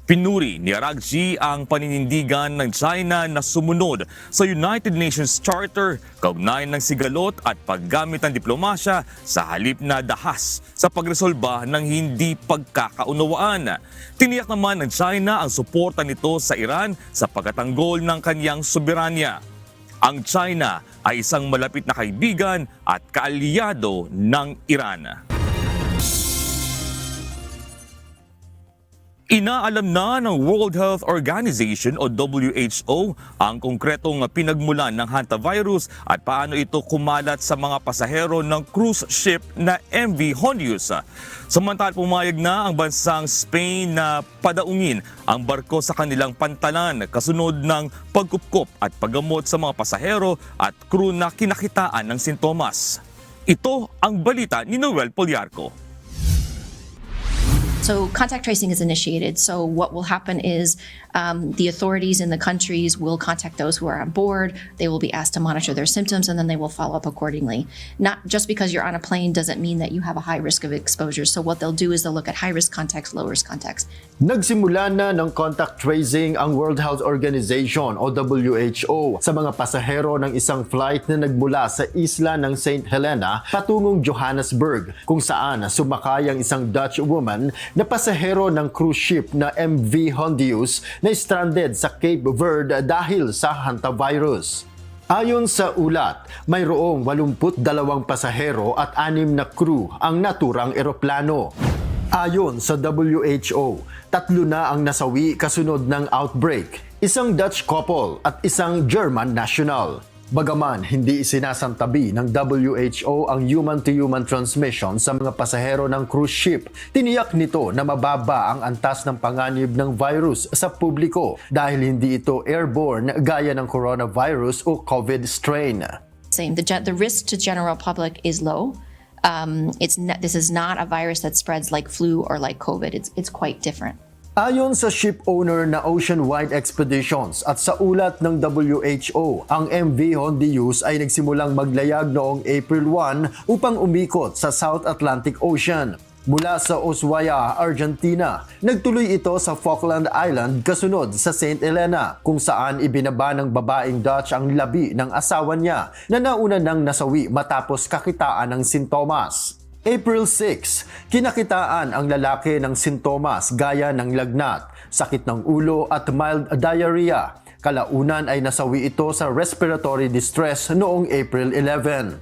Speaker 24: Pinuri ni Araghchi ang paninindigan ng China na sumunod sa United Nations Charter kaugnay ng sigalot at paggamit ng diplomasya sa halip na dahas sa pagresolba ng hindi pagkakaunawaan. Tiniyak naman ng China ang suporta nito sa Iran sa pagtatanggol ng kanyang soberanya. Ang China ay isang malapit na kaibigan at kaalyado ng Iran. Inaalam na ng World Health Organization o WHO ang konkretong pinagmulan ng hantavirus at paano ito kumalat sa mga pasahero ng cruise ship na MV Hondius. Samantala pumayag na ang bansang Spain na padaungin ang barko sa kanilang pantalan kasunod ng pagkupkop at paggamot sa mga pasahero at crew na kinakitaan ng sintomas. Ito ang balita ni Noel Poliarco.
Speaker 4: So contact tracing is initiated. So what will happen is the authorities in the countries will contact those who are on board. They will be asked to monitor their symptoms, and then they will follow up accordingly. Not just because you're on a plane doesn't mean that you have a high risk of exposure. So what they'll do is they'll look at high risk contacts, low risk contacts.
Speaker 5: Nagsimula na ng contact tracing ang World Health Organization o WHO sa mga pasahero ng isang flight na nagmula sa isla ng St. Helena patungong Johannesburg, kung saan sumakay ang isang Dutch woman na pasahero ng cruise ship na MV Hondius na stranded sa Cape Verde dahil sa hantavirus. Ayon sa ulat, mayroong 82 pasahero at 6 na crew ang naturang eroplano. Ayon sa WHO, 3 na ang nasawi kasunod ng outbreak, isang Dutch couple at isang German national. Bagaman hindi isinasantabi ng WHO ang human-to-human transmission sa mga pasahero ng cruise ship, tiniyak nito na mababa ang antas ng panganib ng virus sa publiko dahil hindi ito airborne gaya ng coronavirus o COVID strain.
Speaker 4: The risk to general public is low. This is not a virus that spreads like flu or like COVID. It's quite different.
Speaker 5: Ayon sa ship owner na Oceanwide Expeditions at sa ulat ng WHO, ang MV Hondius ay nagsimulang maglayag noong April 1 upang umikot sa South Atlantic Ocean. Mula sa Ushuaia, Argentina, nagtuloy ito sa Falkland Island kasunod sa St. Helena, kung saan ibinaba ng babaeng Dutch ang labi ng asawa niya na nauna nang nasawi matapos kakitaan ng sintomas. April 6, kinakitaan ang lalaki ng sintomas gaya ng lagnat, sakit ng ulo at mild diarrhea. Kalaunan ay nasawi ito sa respiratory distress noong April 11.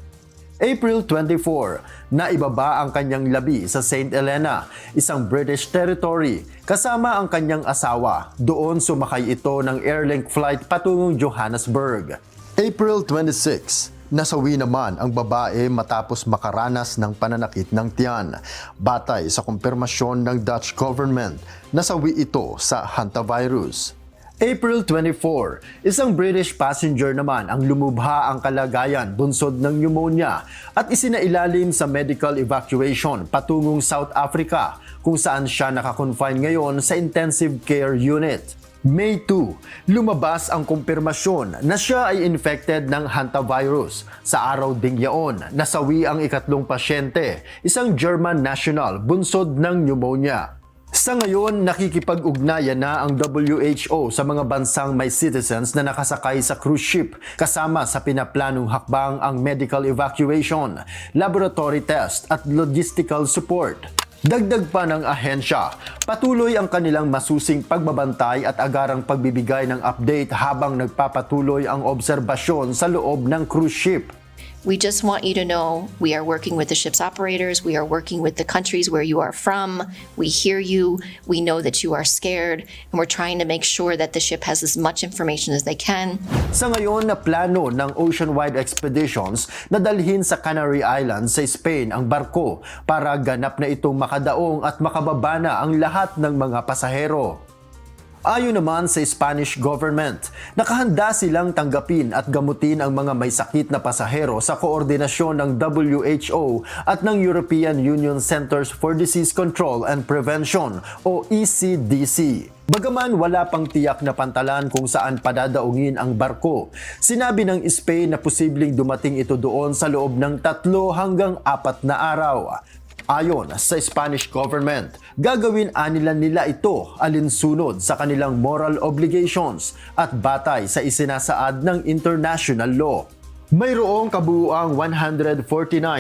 Speaker 5: April 24, naibaba ang kanyang labi sa St. Helena, isang British territory, kasama ang kanyang asawa. Doon sumakay ito ng Airlink flight patungong Johannesburg. April 26, nasawi naman ang babae matapos makaranas ng pananakit ng tiyan. Batay sa kumpirmasyon ng Dutch government, nasawi ito sa hantavirus. April 24, isang British passenger naman ang lumubha ang kalagayan bunsod ng pneumonia at isinailalim sa medical evacuation patungong South Africa, kung saan siya nakakonfine ngayon sa intensive care unit. May 2, lumabas ang kumpirmasyon na siya ay infected ng hantavirus. Sa araw ding yaon, nasawi ang ikatlong pasyente, isang German national bunsod ng pneumonia. Sa ngayon, nakikipag-ugnayan na ang WHO sa mga bansang may citizens na nakasakay sa cruise ship, kasama sa pinaplanong hakbang ang medical evacuation, laboratory test at logistical support. Dagdag pa ng ahensya, patuloy ang kanilang masusing pagbabantay at agarang pagbibigay ng update habang nagpapatuloy ang obserbasyon sa loob ng cruise ship.
Speaker 4: We just want you to know we are working with the ship's operators. We are working with the countries where you are from. We hear you. We know that you are scared. And we're trying to make sure that the ship has as much information as they can.
Speaker 5: Sa ngayon na plano ng Oceanwide Expeditions na dalhin sa Canary Islands sa Spain ang barko para ganap na itong makadaong at makababa na ang lahat ng mga pasahero. Ayon naman sa Spanish government, nakahanda silang tanggapin at gamutin ang mga may sakit na pasahero sa koordinasyon ng WHO at ng European Union Centers for Disease Control and Prevention o ECDC. Bagaman wala pang tiyak na pantalan kung saan padadaungin ang barko, sinabi ng Spain na posibleng dumating ito doon sa loob ng 3 hanggang 4 na araw. Ayon sa Spanish government, gagawin nila ito alinsunod sa kanilang moral obligations at batay sa isinasaad ng international law. Mayroong kabuuang 149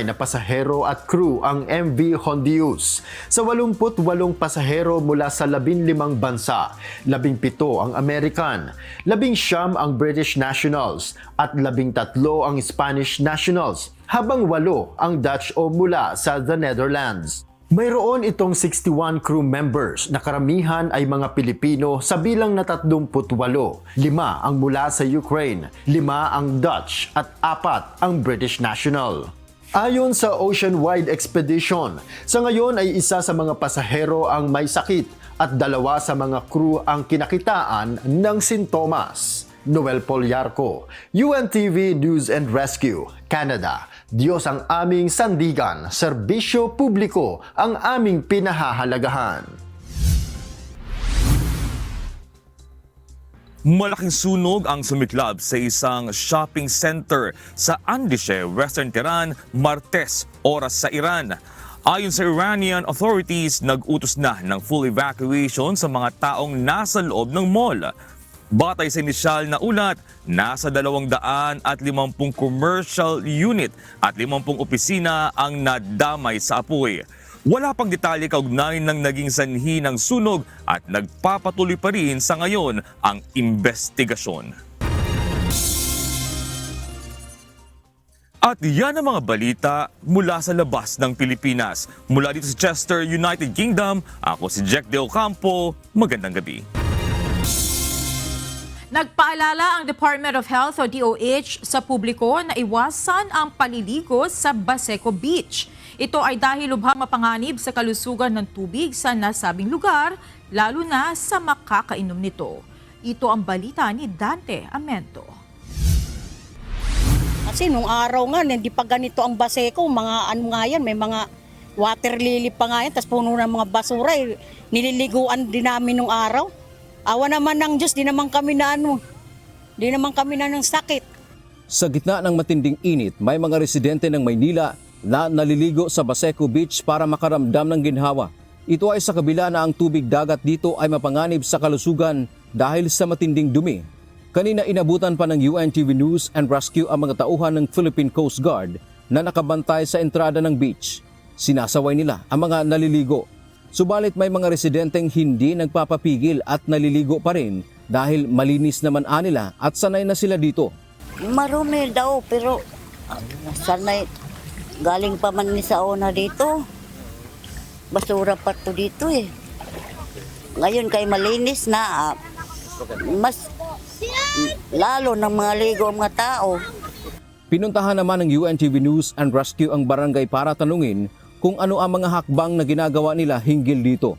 Speaker 5: na pasahero at crew ang MV Hondius. Sa 88 pasahero mula sa 15 bansa, 17 ang American, 19 ang British nationals at 13 ang Spanish nationals, habang 8 ang Dutch o mula sa the Netherlands. Mayroon itong 61 crew members na karamihan ay mga Pilipino sa bilang na 38. 5 ang mula sa Ukraine, 5 ang Dutch at 4 ang British national. Ayon sa Oceanwide Expedition, sa ngayon ay isa sa mga pasahero ang may sakit at 2 sa mga crew ang kinakitaan ng sintomas. Noel Polyarco, UNTV News and Rescue, Canada. Diyos ang aming sandigan, serbisyo publiko ang aming pinahahalagahan.
Speaker 24: Malaking sunog ang sumiklab sa isang shopping center sa Andishe, Western Tehran, Martes, oras sa Iran. Ayon sa Iranian authorities, nag-utos na ng full evacuation sa mga taong nasa loob ng mall. Batay sa inisyal na ulat, nasa 250 commercial unit at 50 opisina ang nadamay sa apoy. Wala pang detalye kaugnay ng naging sanhi ng sunog at nagpapatuloy pa rin sa ngayon ang investigasyon. At yan ang mga balita mula sa labas ng Pilipinas. Mula dito sa Chester, United Kingdom, ako si Jack De Ocampo. Magandang gabi.
Speaker 9: Nagpaalala ang Department of Health o DOH sa publiko na iwasan ang paliligo sa Baseco Beach. Ito ay dahil lubhang mapanganib sa kalusugan ng tubig sa nasabing lugar, lalo na sa makakainom nito. Ito ang balita ni Dante Amento.
Speaker 6: Kasi nung araw nga, hindi pa ganito ang Baseco, mga ano nga yan, may mga water lily pa nga yan, tapos puno ng mga basura, nililiguan din namin nung araw. Awa naman ng Diyos, di naman kami na ng sakit.
Speaker 12: Sa gitna ng matinding init, may mga residente ng Maynila na naliligo sa Baseco Beach para makaramdam ng ginhawa. Ito ay sa kabila na ang tubig dagat dito ay mapanganib sa kalusugan dahil sa matinding dumi. Kanina inabutan pa ng UNTV News and Rescue ang mga tauhan ng Philippine Coast Guard na nakabantay sa entrada ng beach. Sinasaway nila ang mga naliligo. Subalit may mga residenteng hindi nagpapapigil at naliligo pa rin dahil malinis naman nila at sanay na sila dito.
Speaker 14: Marumi daw pero sanay galing pa man ni sa ona dito. Basura pa to dito eh. Ngayon kay malinis na mas lalo ng mga ligo ang mga tao.
Speaker 12: Pinuntahan naman ng UNTV News and Rescue ang barangay para tanungin kung ano ang mga hakbang na ginagawa nila hinggil dito.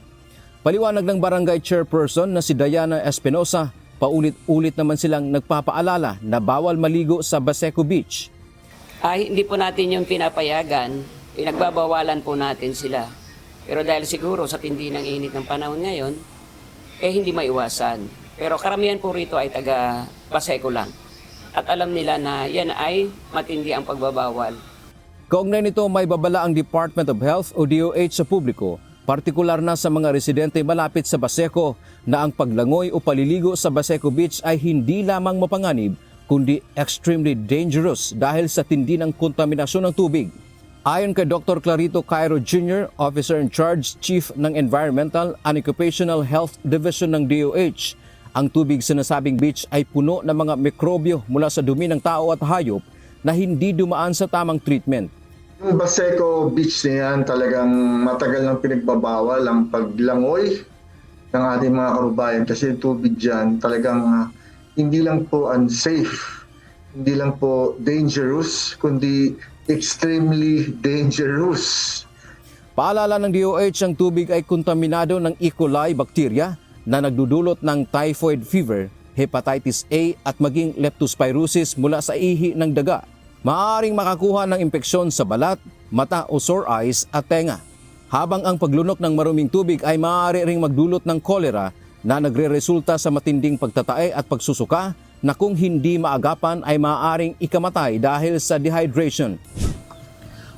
Speaker 12: Paliwanag ng barangay chairperson na si Diana Espinosa, paulit-ulit naman silang nagpapaalala na bawal maligo sa Baseco Beach.
Speaker 15: Hindi po natin yung pinapayagan, pinagbabawalan po natin sila. Pero dahil siguro sa tindi ng init ng panahon ngayon, hindi maiwasan. Pero karamihan po rito ay taga Baseco lang. At alam nila na yan ay matindi ang pagbabawal.
Speaker 12: Kaugnay nito, may babala ang Department of Health o DOH sa publiko, partikular na sa mga residente malapit sa Baseco, na ang paglangoy o paliligo sa Baseco Beach ay hindi lamang mapanganib, kundi extremely dangerous dahil sa tindi ng kontaminasyon ng tubig. Ayon kay Dr. Clarito Cairo Jr., Officer in Charge, Chief ng Environmental and Occupational Health Division ng DOH, ang tubig sa nasabing beach ay puno ng mga mikrobyo mula sa dumi ng tao at hayop na hindi dumaan sa tamang treatment.
Speaker 25: Yung Baseco Beach na yan, talagang matagal nang pinagbabawal ang paglangoy ng ating mga kababayan kasi yung tubig dyan talagang hindi lang po unsafe, hindi lang po dangerous, kundi extremely dangerous.
Speaker 12: Paalala ng DOH, ang tubig ay kontaminado ng E. coli bacteria na nagdudulot ng typhoid fever, hepatitis A at maging leptospirosis mula sa ihi ng daga. Maaaring makakuha ng impeksyon sa balat, mata o sore eyes at tenga. Habang ang paglunok ng maruming tubig ay maaari ring magdulot ng kolera na nagre-resulta sa matinding pagtatae at pagsusuka na kung hindi maagapan ay maaaring ikamatay dahil sa dehydration.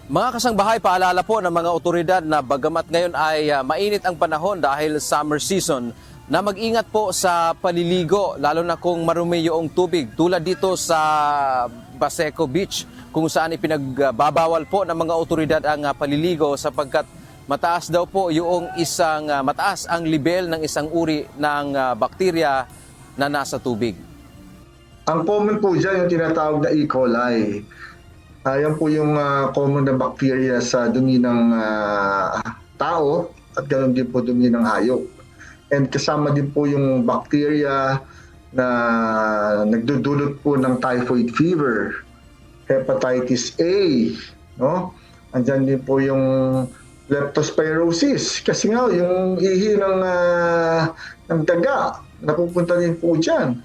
Speaker 12: Mga kasangbahay, paalala po ng mga otoridad na bagamat ngayon ay mainit ang panahon dahil summer season, na mag-ingat po sa paliligo lalo na kung marumi yung tubig tulad dito sa Baseco Beach kung saan ipinagbabawal po ng mga otoridad ang paliligo sapagkat mataas daw po yung mataas ang level ng isang uri ng bakterya na nasa tubig.
Speaker 25: Ang common po dyan yung tinatawag na E. coli. Yan po yung common na bacteria sa dumi ng tao at ganoon din po dumi ng hayop. And kasama din po yung bacteria na nagdudulot po ng typhoid fever, hepatitis A, no? Andyan din po yung leptospirosis kasi nga yung ihi ng daga napupunta din po dyan.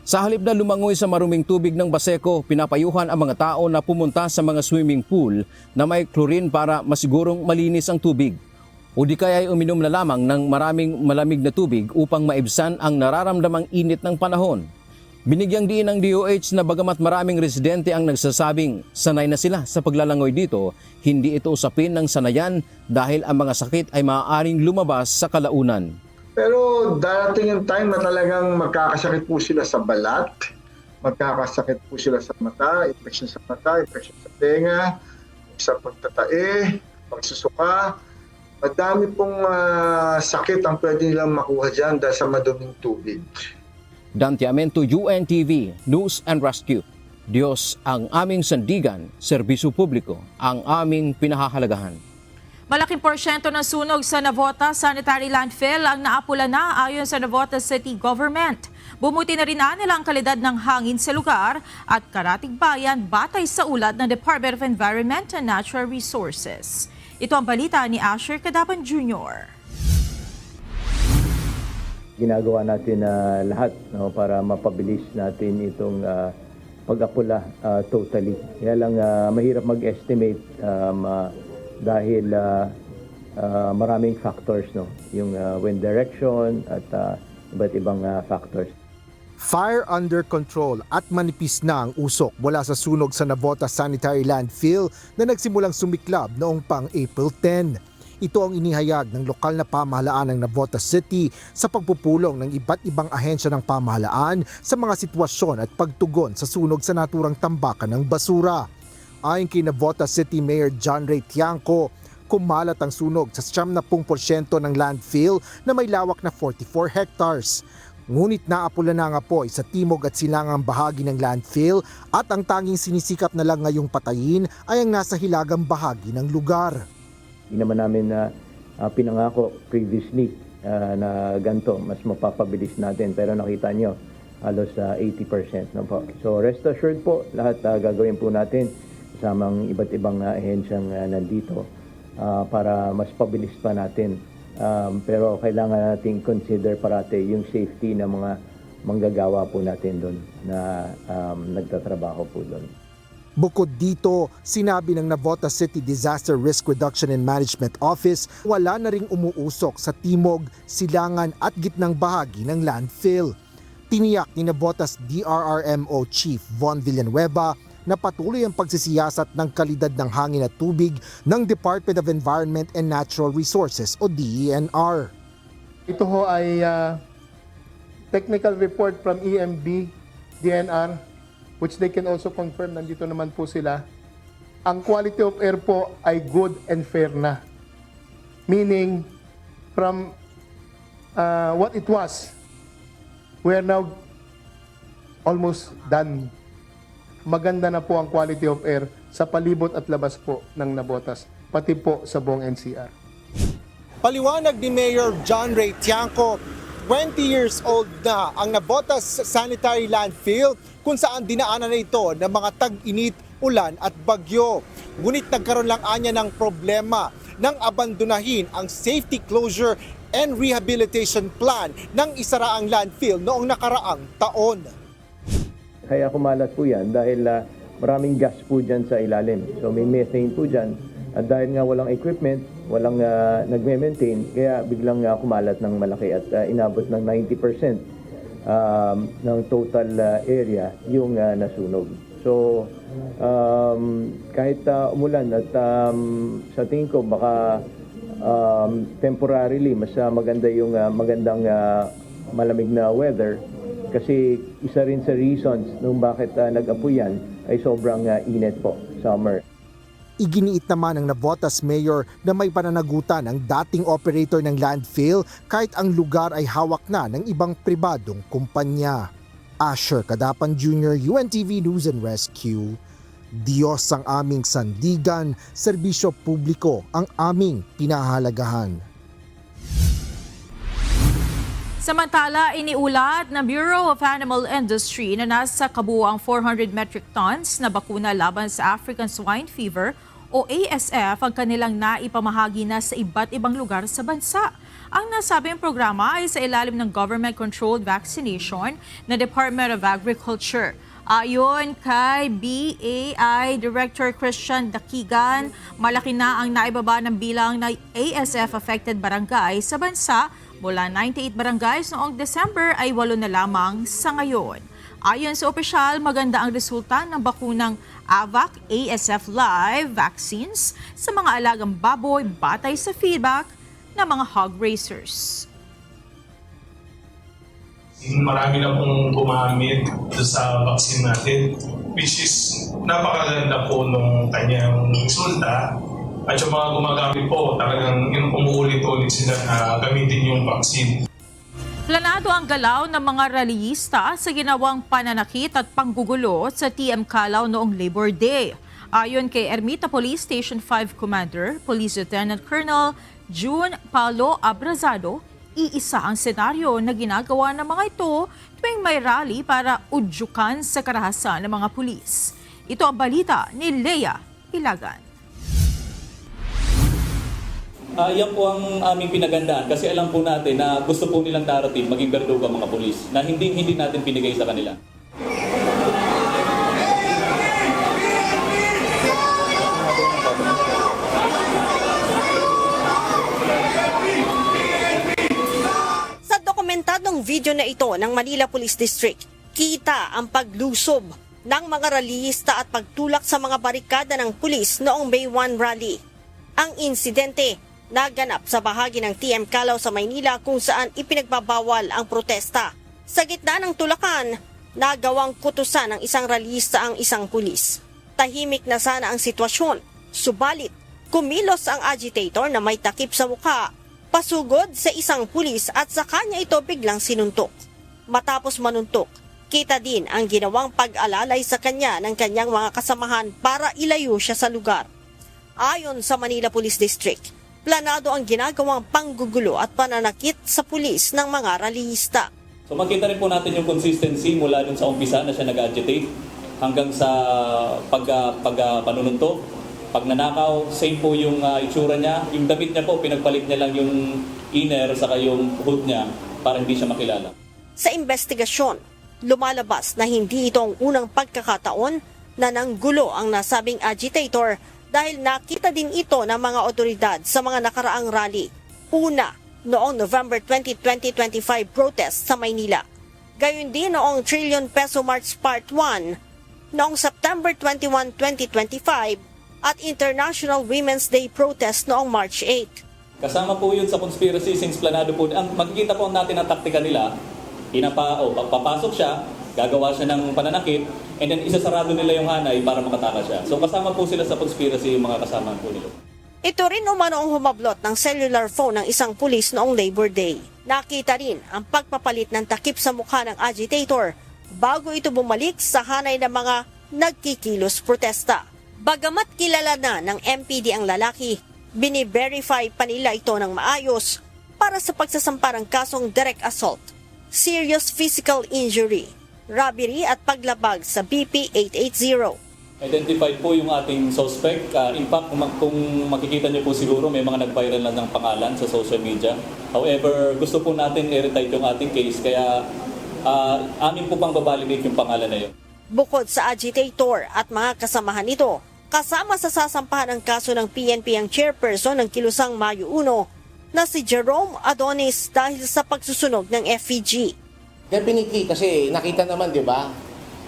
Speaker 12: Sa halip na lumangoy sa maruming tubig ng Baseco, pinapayuhan ang mga tao na pumunta sa mga swimming pool na may chlorine para masigurong malinis ang tubig. O di kaya ay uminom na lamang ng maraming malamig na tubig upang maibsan ang nararamdamang init ng panahon. Binigyang diin ng DOH na bagamat maraming residente ang nagsasabing sanay na sila sa paglalangoy dito, hindi ito usapin ng sanayan dahil ang mga sakit ay maaaring lumabas sa kalaunan.
Speaker 25: Pero darating yung time na talagang magkakasakit po sila sa balat, magkakasakit po sila sa mata, infection sa mata, infection sa tenga, sa pagtatae, pagsusuka. Madami pong sakit ang pwede nilang makuha dyan dahil sa maduming tubig.
Speaker 12: Dante Amento, UNTV, News and Rescue. Diyos ang aming sandigan, serbisyo publiko ang aming pinahahalagahan.
Speaker 9: Malaking porsyento ng sunog sa Navotas Sanitary Landfill ang naapula na ayon sa Navotas City Government. Bumuti na rin nila ang kalidad ng hangin sa lugar at karatig bayan batay sa ulat ng Department of Environment and Natural Resources. Ito ang balita ni Asher Cadapan Jr.
Speaker 13: Ginagawa natin lahat para mapabilis natin itong pag-apula totally. Kaya lang mahirap mag-estimate dahil maraming factors, yung wind direction at iba't ibang factors.
Speaker 16: Fire under control at manipis na ang usok mula sa sunog sa Navotas Sanitary Landfill na nagsimulang sumiklab noong pang April 10. Ito ang inihayag ng lokal na pamahalaan ng Navotas City sa pagpupulong ng iba't ibang ahensya ng pamahalaan sa mga sitwasyon at pagtugon sa sunog sa naturang tambakan ng basura. Ayon kay Navotas City Mayor John Ray Tiangco, kumalat ang sunog sa 70% ng landfill na may lawak na 44 hectares. Ngunit naapula na ang apoy sa timog at silangang bahagi ng landfill at ang tanging sinisikap na lang ngayong patayin ay ang nasa hilagang bahagi ng lugar.
Speaker 13: Hindi naman namin pinangako previously na ganito, mas mapapabilis natin. Pero nakita nyo, halos 80%. No po. So rest assured po, lahat gagawin po natin kasamang iba't ibang ahensyang nandito para mas pabilis pa natin. Pero kailangan natin consider parate yung safety ng mga manggagawa po natin doon na nagtatrabaho po doon.
Speaker 16: Bukod dito, sinabi ng Navotas City Disaster Risk Reduction and Management Office, wala na ring umuusok sa timog, silangan at gitnang bahagi ng landfill. Tiniyak ni Navotas DRRMO Chief Von Villanueva na patuloy ang pagsisiyasat ng kalidad ng hangin at tubig ng Department of Environment and Natural Resources o DENR.
Speaker 17: Ito ho ay technical report from EMB, DNR, which they can also confirm, nandito naman po sila. Ang quality of air po ay good and fair na. Meaning, from what it was, we are now almost done. Maganda na po ang quality of air sa palibot at labas po ng Navotas, pati po sa buong NCR.
Speaker 16: Paliwanag ni Mayor John Ray Tiangco, 20 years old na ang Navotas Sanitary Landfill kung saan dinaanan na ito ng mga tag-init, ulan at bagyo. Ngunit nagkaroon lang anya ng problema nang abandonahin ang safety closure and rehabilitation plan ng isaraang landfill noong nakaraang taon.
Speaker 13: Kaya kumalat po yan dahil maraming gas po dyan sa ilalim. So may methane po dyan. At dahil nga walang equipment, walang nagme-maintain, kaya biglang kumalat ng malaki at inabot ng 90% ng total area yung nasunog. So kahit umulan at sa tingin ko baka temporarily mas maganda yung magandang malamig na weather kasi isa rin sa reasons nung bakit nag-apoy yan ay sobrang init po, summer.
Speaker 16: Iginiit naman ng Navotas Mayor na may pananagutan ang dating operator ng landfill kahit ang lugar ay hawak na ng ibang pribadong kumpanya. Asher Cadapan Jr., UNTV News and Rescue. Diyos ang aming sandigan, serbisyo publiko ang aming pinahahalagahan.
Speaker 9: Samantala, iniulat ng Bureau of Animal Industry na nasa kabuuang 400 metric tons na bakuna laban sa African Swine Fever o ASF ang kanilang naipamahagi na sa iba't ibang lugar sa bansa. Ang nasabing programa ay sa ilalim ng government-controlled vaccination na Department of Agriculture. Ayon kay BAI Director Christian Dakigan, malaki na ang naibaba ng bilang ng ASF-affected barangay sa bansa. Mula 98 barangays noong December ay 8 na lamang sa ngayon. Ayon sa opisyal, maganda ang resulta ng bakunang AVAC ASF Live vaccines sa mga alagang baboy batay sa feedback ng mga hog raisers.
Speaker 18: Marami na pong gumamit sa vaccine natin, which is napakaganda po nung kanyang resulta. At yung mga gumagamit po, talagang umuulit-ulit sila na gamitin yung vaccine.
Speaker 9: Planado ang galaw ng mga rallyista sa ginawang pananakit at panggugulo sa TM Calao noong Labor Day. Ayon kay Ermita Police Station 5 Commander, Police Lieutenant Colonel June Paulo Abrazado, iisa ang senaryo na ginagawa ng mga ito tuwing may rally para udyukan sa karahasan ng mga pulis. Ito ang balita ni Lea Ilagan.
Speaker 19: Yan po ang aming pinagandaan kasi alam po natin na gusto po nilang darating maging berdugo ang mga pulis na hindi natin pinigay sa kanila.
Speaker 20: Sa dokumentadong video na ito ng Manila Police District, kita ang paglusob ng mga rallyista at pagtulak sa mga barikada ng pulis noong May 1 rally. Ang insidente naganap sa bahagi ng TM Calao sa Maynila kung saan ipinagbabawal ang protesta. Sa gitna ng tulakan, nagawang kutusan ng isang rallyista ang isang pulis. Tahimik na sana ang sitwasyon, subalit kumilos ang agitator na may takip sa mukha, pasugod sa isang pulis at sa kanya ito biglang sinuntok. Matapos manuntok, kita din ang ginawang pag-alalay sa kanya ng kanyang mga kasamahan para ilayo siya sa lugar. Ayon sa Manila Police District, planado ang ginagawang panggugulo at pananakit sa pulis ng mga rallyista.
Speaker 19: So makita rin po natin yung consistency mula dun sa umpisa na siya nag-agitate hanggang sa panununtok. Pag nanakaw, same po yung itsura niya. Yung damit niya po, pinagpalit niya lang yung inner saka yung hood niya para hindi siya makilala.
Speaker 20: Sa investigasyon, lumalabas na hindi ito ang unang pagkakataon na nanggulo ang nasabing agitator dahil nakita din ito ng mga otoridad sa mga nakaraang rally. Una, noong November 20, 2025 protest sa Maynila. Gayon din noong Trillion Peso March Part 1, noong September 21, 2025 at International Women's Day protest noong March 8.
Speaker 19: Kasama po yun sa conspiracy since planado po. Makikita po natin ang taktika nila. Pagpapasok siya, gagawa siya ng pananakit, and then isasarado nila yung hanay para makatakas siya. So kasama po sila sa conspiracy yung mga kasama po nila.
Speaker 20: Ito rin umano ang humablot ng cellular phone ng isang pulis noong Labor Day. Nakita rin ang pagpapalit ng takip sa mukha ng agitator bago ito bumalik sa hanay ng mga nagkikilos protesta. Bagamat kilala na ng MPD ang lalaki, bini-verify pa nila ito ng maayos para sa pagsasampa ng kasong direct assault, serious physical injury, robbery at paglabag sa BP 880.
Speaker 19: Identified po yung ating suspect. In fact, kung makikita niyo po siguro may mga nag-viral lang ng pangalan sa social media. However, gusto po natin i-retake yung ating case kaya amin po pang babalidate yung pangalan na yun.
Speaker 20: Bukod sa agitator at mga kasamahan nito, kasama sa sasampahan ng kaso ng PNP ang chairperson ng Kilusang Mayo 1 na si Jerome Adonis dahil sa pagsusunog ng FEG.
Speaker 21: Definitely kasi nakita naman, di ba?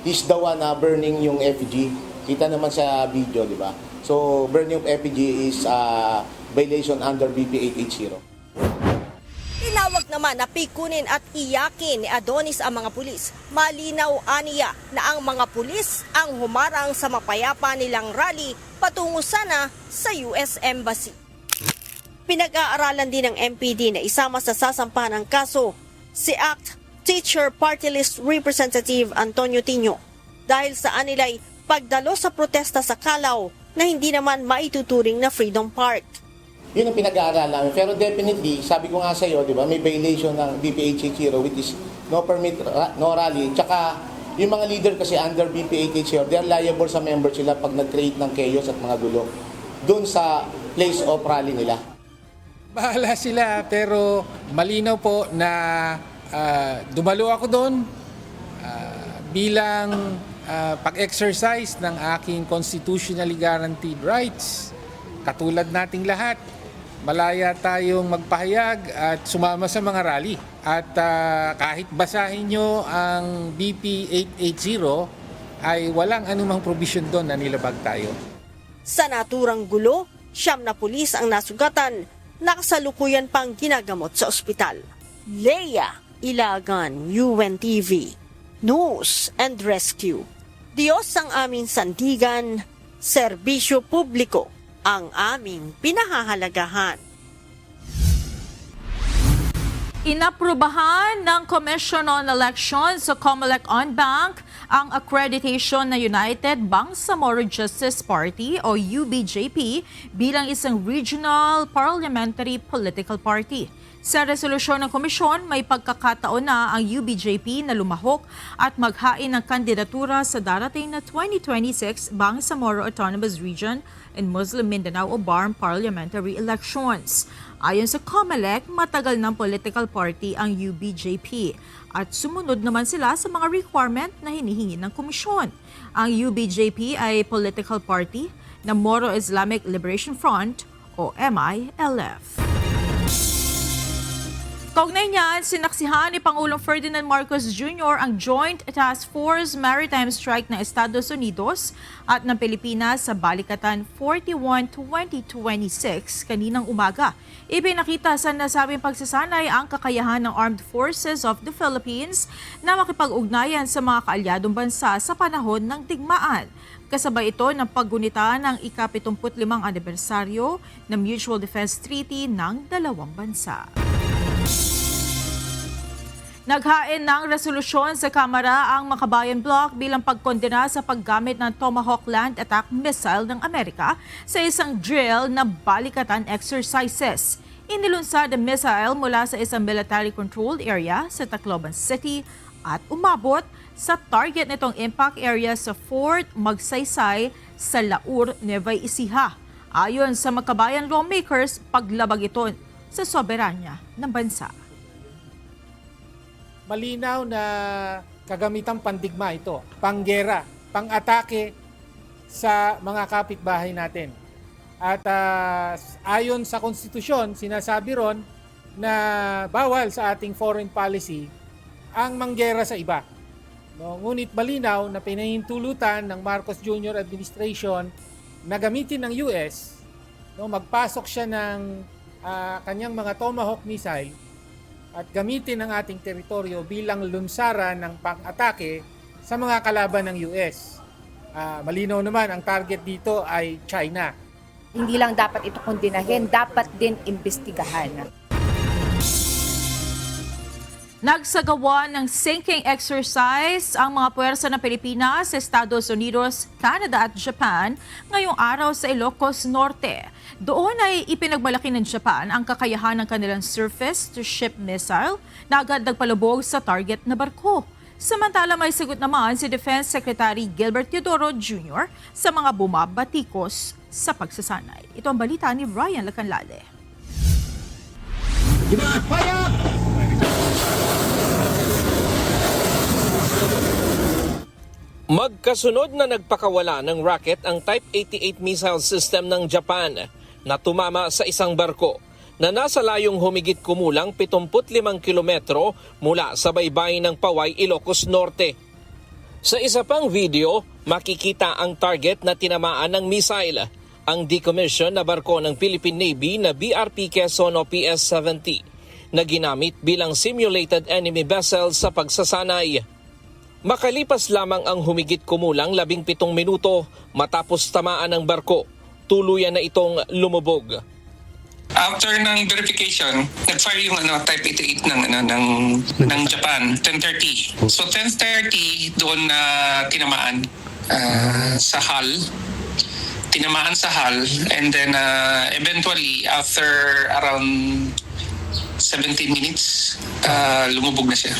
Speaker 21: He's the one na burning yung FEG. Kita naman sa video, di ba? So, burning of FEG is violation under BP 880.
Speaker 20: Tinawag naman na pikunin at iyakin ni Adonis ang mga pulis. Malinaw aniya na ang mga pulis ang humarang sa mapayapa nilang rally patungo sana sa US Embassy. Pinag-aaralan din ng MPD na isama sa sasampahan ng kaso si ACT Teacher Party List Representative Antonio Tino dahil sa anilay pagdalo sa protesta sa Calao na hindi naman maituturing na Freedom Park.
Speaker 21: Yun ang pinag-aaralan. Pero definitely, sabi ko nga sa iyo, di ba, may violation ng BP 880 which is no permit, no rally. Tsaka yung mga leader kasi under BP 880, they are liable sa members sila pag nag-create ng chaos at mga gulo doon sa place of rally nila.
Speaker 1: Bahala sila, pero malinaw po na dumalo ako doon bilang pag-exercise ng aking constitutionally guaranteed rights. Katulad nating lahat, malaya tayong magpahayag at sumama sa mga rally. At kahit basahin nyo ang BP 880, ay walang anumang provision doon na nilabag tayo.
Speaker 20: Sa naturang gulo, 9 na pulis ang nasugatan, nakasalukuyan pang ginagamot sa ospital. Leia Ilagan, UNTV, News and Rescue. Diyos ang aming sandigan, serbisyo publiko ang aming pinahahalagahan.
Speaker 9: Inaprubahan ng Commission on Elections sa COMELEC on-bank ang accreditation na United Bangsamoro Justice Party o UBJP bilang isang regional parliamentary political party. Sa resolusyon ng komisyon, may pagkakataon na ang UBJP na lumahok at maghain ng kandidatura sa darating na 2026 Bangsamoro Autonomous Region and Muslim Mindanao o BARM parliamentary elections. Ayon sa COMELEC, matagal ng political party ang UBJP at sumunod naman sila sa mga requirement na hinihingi ng komisyon. Ang UBJP ay political party ng Moro Islamic Liberation Front o MILF. Kaugnay niyan, sinaksihan ni Pangulong Ferdinand Marcos Jr. ang Joint Task Force Maritime Strike ng Estados Unidos at ng Pilipinas sa Balikatan 41-2026 kaninang umaga. Ipinakita sa nasabing pagsasanay ang kakayahan ng Armed Forces of the Philippines na makipag-ugnayan sa mga kaalyadong bansa sa panahon ng digmaan. Kasabay ito ng paggunita ng ika-75 anibersaryo ng Mutual Defense Treaty ng dalawang bansa. Naghain ng resolusyon sa Kamara ang Makabayan Bloc bilang pagkondena sa paggamit ng Tomahawk land attack missile ng Amerika sa isang drill na balikatan exercises. Inilunsad ang missile mula sa isang military controlled area sa Tacloban City at umabot sa target nitong impact area sa Fort Magsaysay sa Laur, Nueva Ecija. Ayon sa Makabayan lawmakers, paglabag ito sa soberanya ng bansa.
Speaker 1: Malinaw na kagamitang pandigma ito, panggera, pang-atake sa mga kapitbahay natin. At ayon sa konstitusyon, sinasabi ron na bawal sa ating foreign policy ang manggera sa iba. No, ngunit malinaw na pinahintulutan ng Marcos Jr. administration na gamitin ng US, no, magpasok siya ng kanyang mga Tomahawk missile at gamitin ang ating teritoryo bilang lunsaran ng pang-atake sa mga kalaban ng US. Malinaw naman, ang target dito ay China.
Speaker 7: Hindi lang dapat ito kondinahin, dapat din imbestigahan.
Speaker 9: Nagsagawa ng sinking exercise ang mga puwersa ng Pilipinas, Estados Unidos, Canada at Japan ngayong araw sa Ilocos Norte. Doon ay ipinagmalaki ng Japan ang kakayahan ng kanilang surface-to-ship missile na agad nagpalubog sa target na barko. Samantala may sagot naman si Defense Secretary Gilbert Teodoro Jr. sa mga bumabatikos sa pagsasanay. Ito ang balita ni Brian Lacanlade.
Speaker 8: Magkasunod na nagpakawala ng rocket ang Type 88 missile system ng Japan na tumama sa isang barko na nasa layong humigit kumulang 75 kilometro mula sa baybayin ng Paway, Ilocos Norte. Sa isa pang video, makikita ang target na tinamaan ng missile, ang decommission na barko ng Philippine Navy na BRP Quezon o PS-70 na ginamit bilang simulated enemy vessel sa pagsasanay. Makalipas lamang ang humigit kumulang 17 minuto matapos tamaan ng barko, tuluyan na itong lumubog.
Speaker 22: After ng verification, nag-fire yung Type 88 ng Japan, 10:30. So 10:30 doon na tinamaan sa hull. Tinamaan sa hull and then eventually after around 17 minutes, lumubog na siya.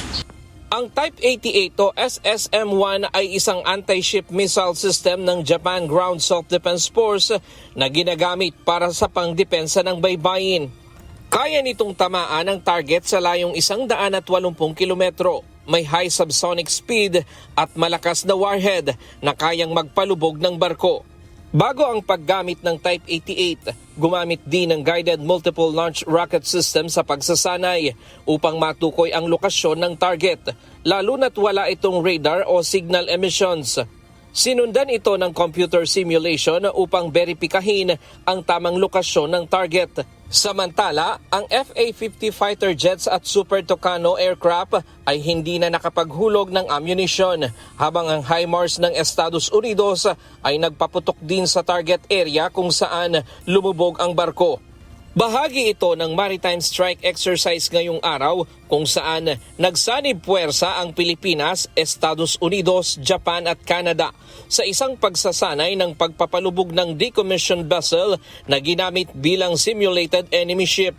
Speaker 8: Ang Type 88 o SSM-1 ay isang anti-ship missile system ng Japan Ground Self-Defense Force na ginagamit para sa pangdepensa ng baybayin. Kaya nitong tamaan ang target sa layong 180 kilometro. May high subsonic speed at malakas na warhead na kayang magpalubog ng barko. Bago ang paggamit ng Type 88, gumamit din ng Guided Multiple Launch Rocket System sa pagsasanay upang matukoy ang lokasyon ng target, lalo na't wala itong radar o signal emissions. Sinundan ito ng computer simulation upang beripikahin ang tamang lokasyon ng target. Samantala, ang FA-50 fighter jets at Super Tucano aircraft ay hindi na nakapaghulog ng ammunition, habang ang HIMARS ng Estados Unidos ay nagpaputok din sa target area kung saan lumubog ang barko. Bahagi ito ng maritime strike exercise ngayong araw kung saan nagsanib puwersa ang Pilipinas, Estados Unidos, Japan at Canada sa isang pagsasanay ng pagpapalubog ng decommissioned vessel na ginamit bilang simulated enemy ship.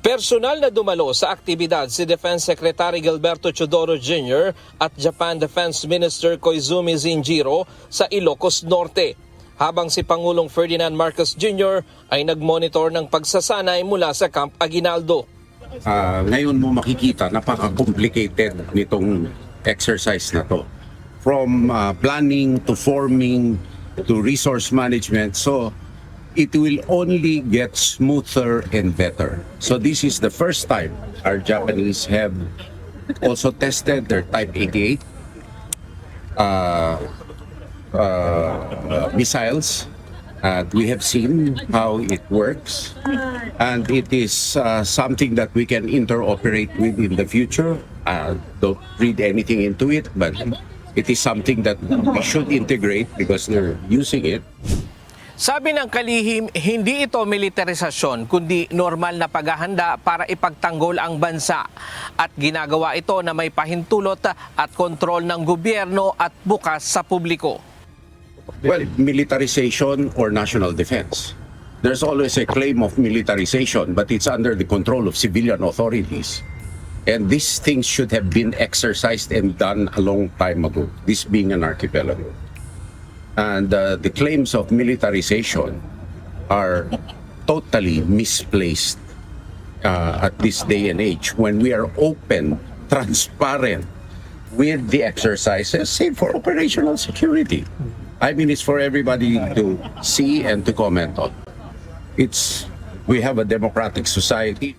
Speaker 8: Personal na dumalo sa aktibidad si Defense Secretary Gilberto Chodoro Jr. at Japan Defense Minister Koizumi Zinjiro sa Ilocos Norte, habang si Pangulong Ferdinand Marcos Jr. ay nagmonitor ng pagsasanay mula sa Camp Aguinaldo.
Speaker 2: Ngayon mo makikita napaka-complicated nitong exercise na to. From planning to forming to resource management. So it will only get smoother and better. So this is the first time our Japanese have also tested their Type 88 missiles. We have seen how it works, and it is something that we can interoperate with in the future. Don't read anything into it, but it is something that we should integrate because they're using it.
Speaker 8: Sabi ng kalihim, hindi ito militarisasyon kundi normal na paghahanda para ipagtanggol ang bansa, at ginagawa ito na may pahintulot at kontrol ng gobyerno at bukas sa publiko.
Speaker 2: Well, militarization or national defense. There's always a claim of militarization, but it's under the control of civilian authorities. And these things should have been exercised and done a long time ago, this being an archipelago. And the claims of militarization are totally misplaced at this day and age when we are open, transparent with the exercises, save for operational security. I mean, it's for everybody to see and to comment on. We have a democratic society.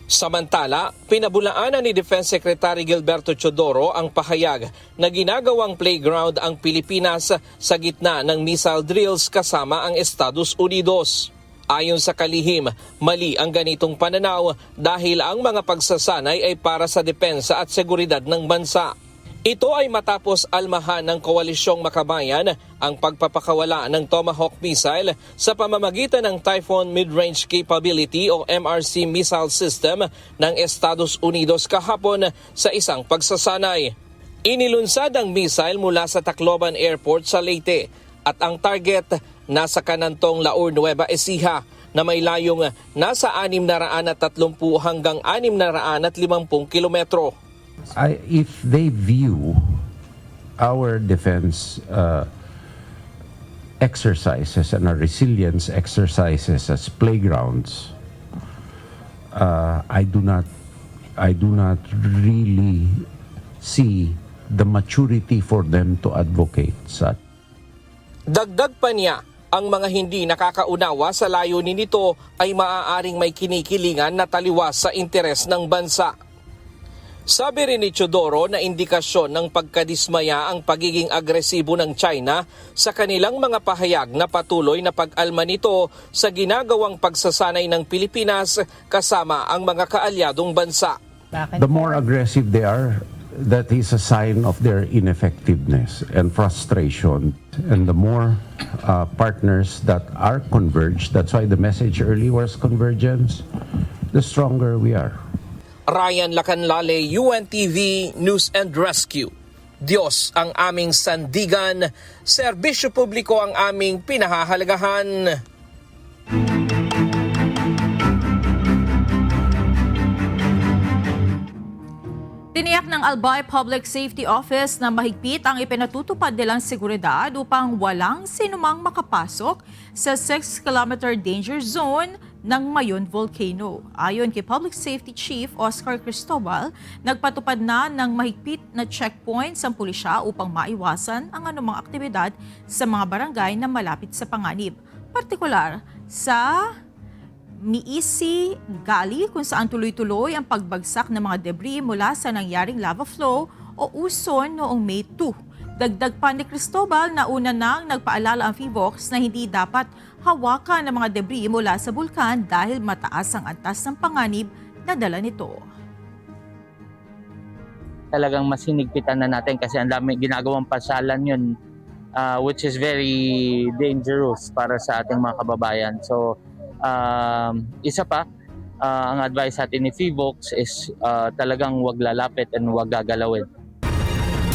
Speaker 8: Samantala, pinabulaanan ni Defense Secretary Gilberto Chodoro ang pahayag na ginagawang playground ang Pilipinas sa gitna ng missile drills kasama ang Estados Unidos. Ayon sa kalihim, mali ang ganitong pananaw dahil ang mga pagsasanay ay para sa depensa at seguridad ng bansa. Ito ay matapos almahan ng Koalisyong Makabayan ang pagpapakawala ng Tomahawk missile sa pamamagitan ng Typhoon Mid-Range Capability o MRC missile system ng Estados Unidos kahapon sa isang pagsasanay. Inilunsad ang missile mula sa Tacloban Airport sa Leyte at ang target nasa kanantong Laur Nueva Ecija na may layong nasa 630 hanggang 650 kilometro.
Speaker 3: If they view our defense exercises and our resilience exercises as playgrounds, I do not really see the maturity for them to advocate such.
Speaker 8: Dagdag pa niya, ang mga hindi nakakaunawa sa layunin nito ay maaaring may kinikilingan na taliwas sa interes ng bansa. Sabi rin ni Chodoro na indikasyon ng pagkadismaya ang pagiging agresibo ng China sa kanilang mga pahayag na patuloy na pag-alma nito sa ginagawang pagsasanay ng Pilipinas kasama ang mga kaalyadong bansa.
Speaker 3: The more aggressive they are, that is a sign of their ineffectiveness and frustration. And the more partners that are converged, that's why the message earlier was convergence, the stronger we are.
Speaker 8: Ryan Lacanlale, UNTV News and Rescue. Diyos ang aming sandigan, serbisyo publiko ang aming pinahahalagahan.
Speaker 9: Tiniyak ng Albay Public Safety Office na mahigpit ang ipinatutupad nilang seguridad upang walang sinumang makapasok sa 6-kilometer danger zone ng Mayon Volcano. Ayon kay Public Safety Chief Oscar Cristobal, nagpatupad na ng mahigpit na checkpoints ang pulisya upang maiwasan ang anumang aktibidad sa mga barangay na malapit sa panganib. Partikular sa Miisi Gali kung saan tuloy-tuloy ang pagbagsak ng mga debris mula sa nangyaring lava flow o uson noong May 2. Dagdag pa ni Cristobal na una nang nagpaalala ang FIVOX na hindi dapat hawakan ng mga debris mula sa bulkan dahil mataas ang antas ng panganib na dala nito.
Speaker 4: Talagang mas hinigpitan na natin kasi ang dami ginagawang pasalan yun, which is very dangerous para sa ating mga kababayan. So, isa pa, ang advice natin ni FIVOX is talagang wag lalapit and wag gagalawin.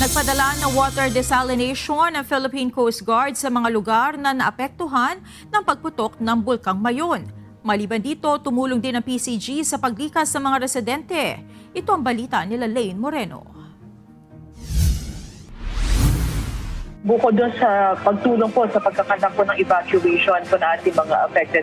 Speaker 9: Nagpadala ng water desalination ang Philippine Coast Guard sa mga lugar na naapektuhan ng pagputok ng Bulkang Mayon. Maliban dito, tumulong din ang PCG sa paglikas sa mga residente. Ito ang balita nila Lane Moreno.
Speaker 5: Bukod doon sa pagtulong po sa pagkakandak po ng evacuation po na ating mga affected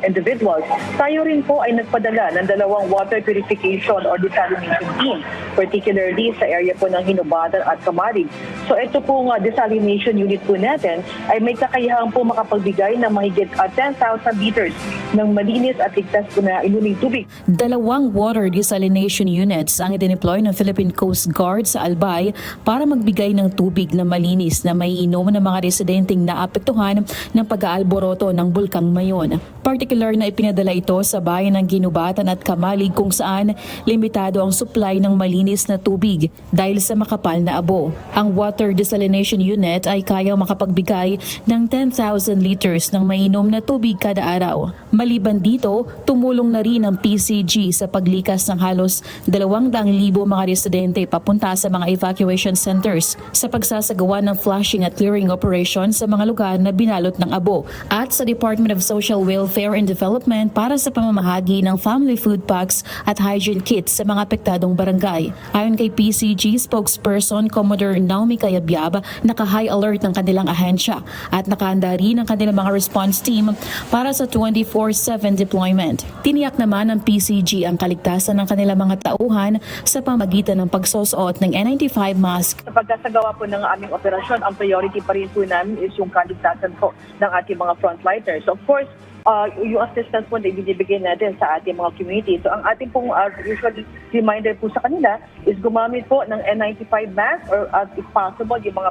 Speaker 5: individuals, tayo rin po ay nagpadala ng 2 water purification or desalination team, particularly sa area po ng Hinubatan at Camarig. So ito pong desalination unit po natin ay may kakayahang po makapagbigay ng mahigit 10,000 liters ng malinis at ligtas po na inuming tubig.
Speaker 10: 2 water desalination units ang idineploy ng Philippine Coast Guard sa Albay para magbigay ng tubig na malinis na may inom ng mga residenteng naapektuhan ng pag-aalboroto ng Bulkang Mayon. Particular na ipinadala ito sa bayan ng Ginubatan at Camalig kung saan limitado ang supply ng malinis na tubig dahil sa makapal na abo. Ang water desalination unit ay kayang makapagbigay ng 10,000 liters ng mainom na tubig kada araw. Maliban dito, tumulong na rin ang PCG sa paglikas ng halos 200,000 mga residente papunta sa mga evacuation centers sa pagsasagawa ng flushing at clearing operation sa mga lugar na binalot ng abo at sa Department of Social Welfare and Development para sa pamamahagi ng family food packs at hygiene kits sa mga apektadong barangay. Ayon kay PCG spokesperson Commodore Naomi Cayabyab, naka-high alert ng kanilang ahensya at nakahanda rin ang kanilang mga response team para sa 24/7 deployment. Tiniyak naman ng PCG ang kaligtasan ng kanilang mga tauhan sa pamagitan ng pagsusuot ng N95 mask.
Speaker 5: Sa pagkasagawa po ng aming operasyon, ang priority pa rin po namin is yung kaligtasan po ng ating mga frontliners. So of course, yung assistance po na ibinibigay natin sa ating mga community. So ang ating pong usually reminder po sa kanila is gumamit po ng N95 mask or if possible yung mga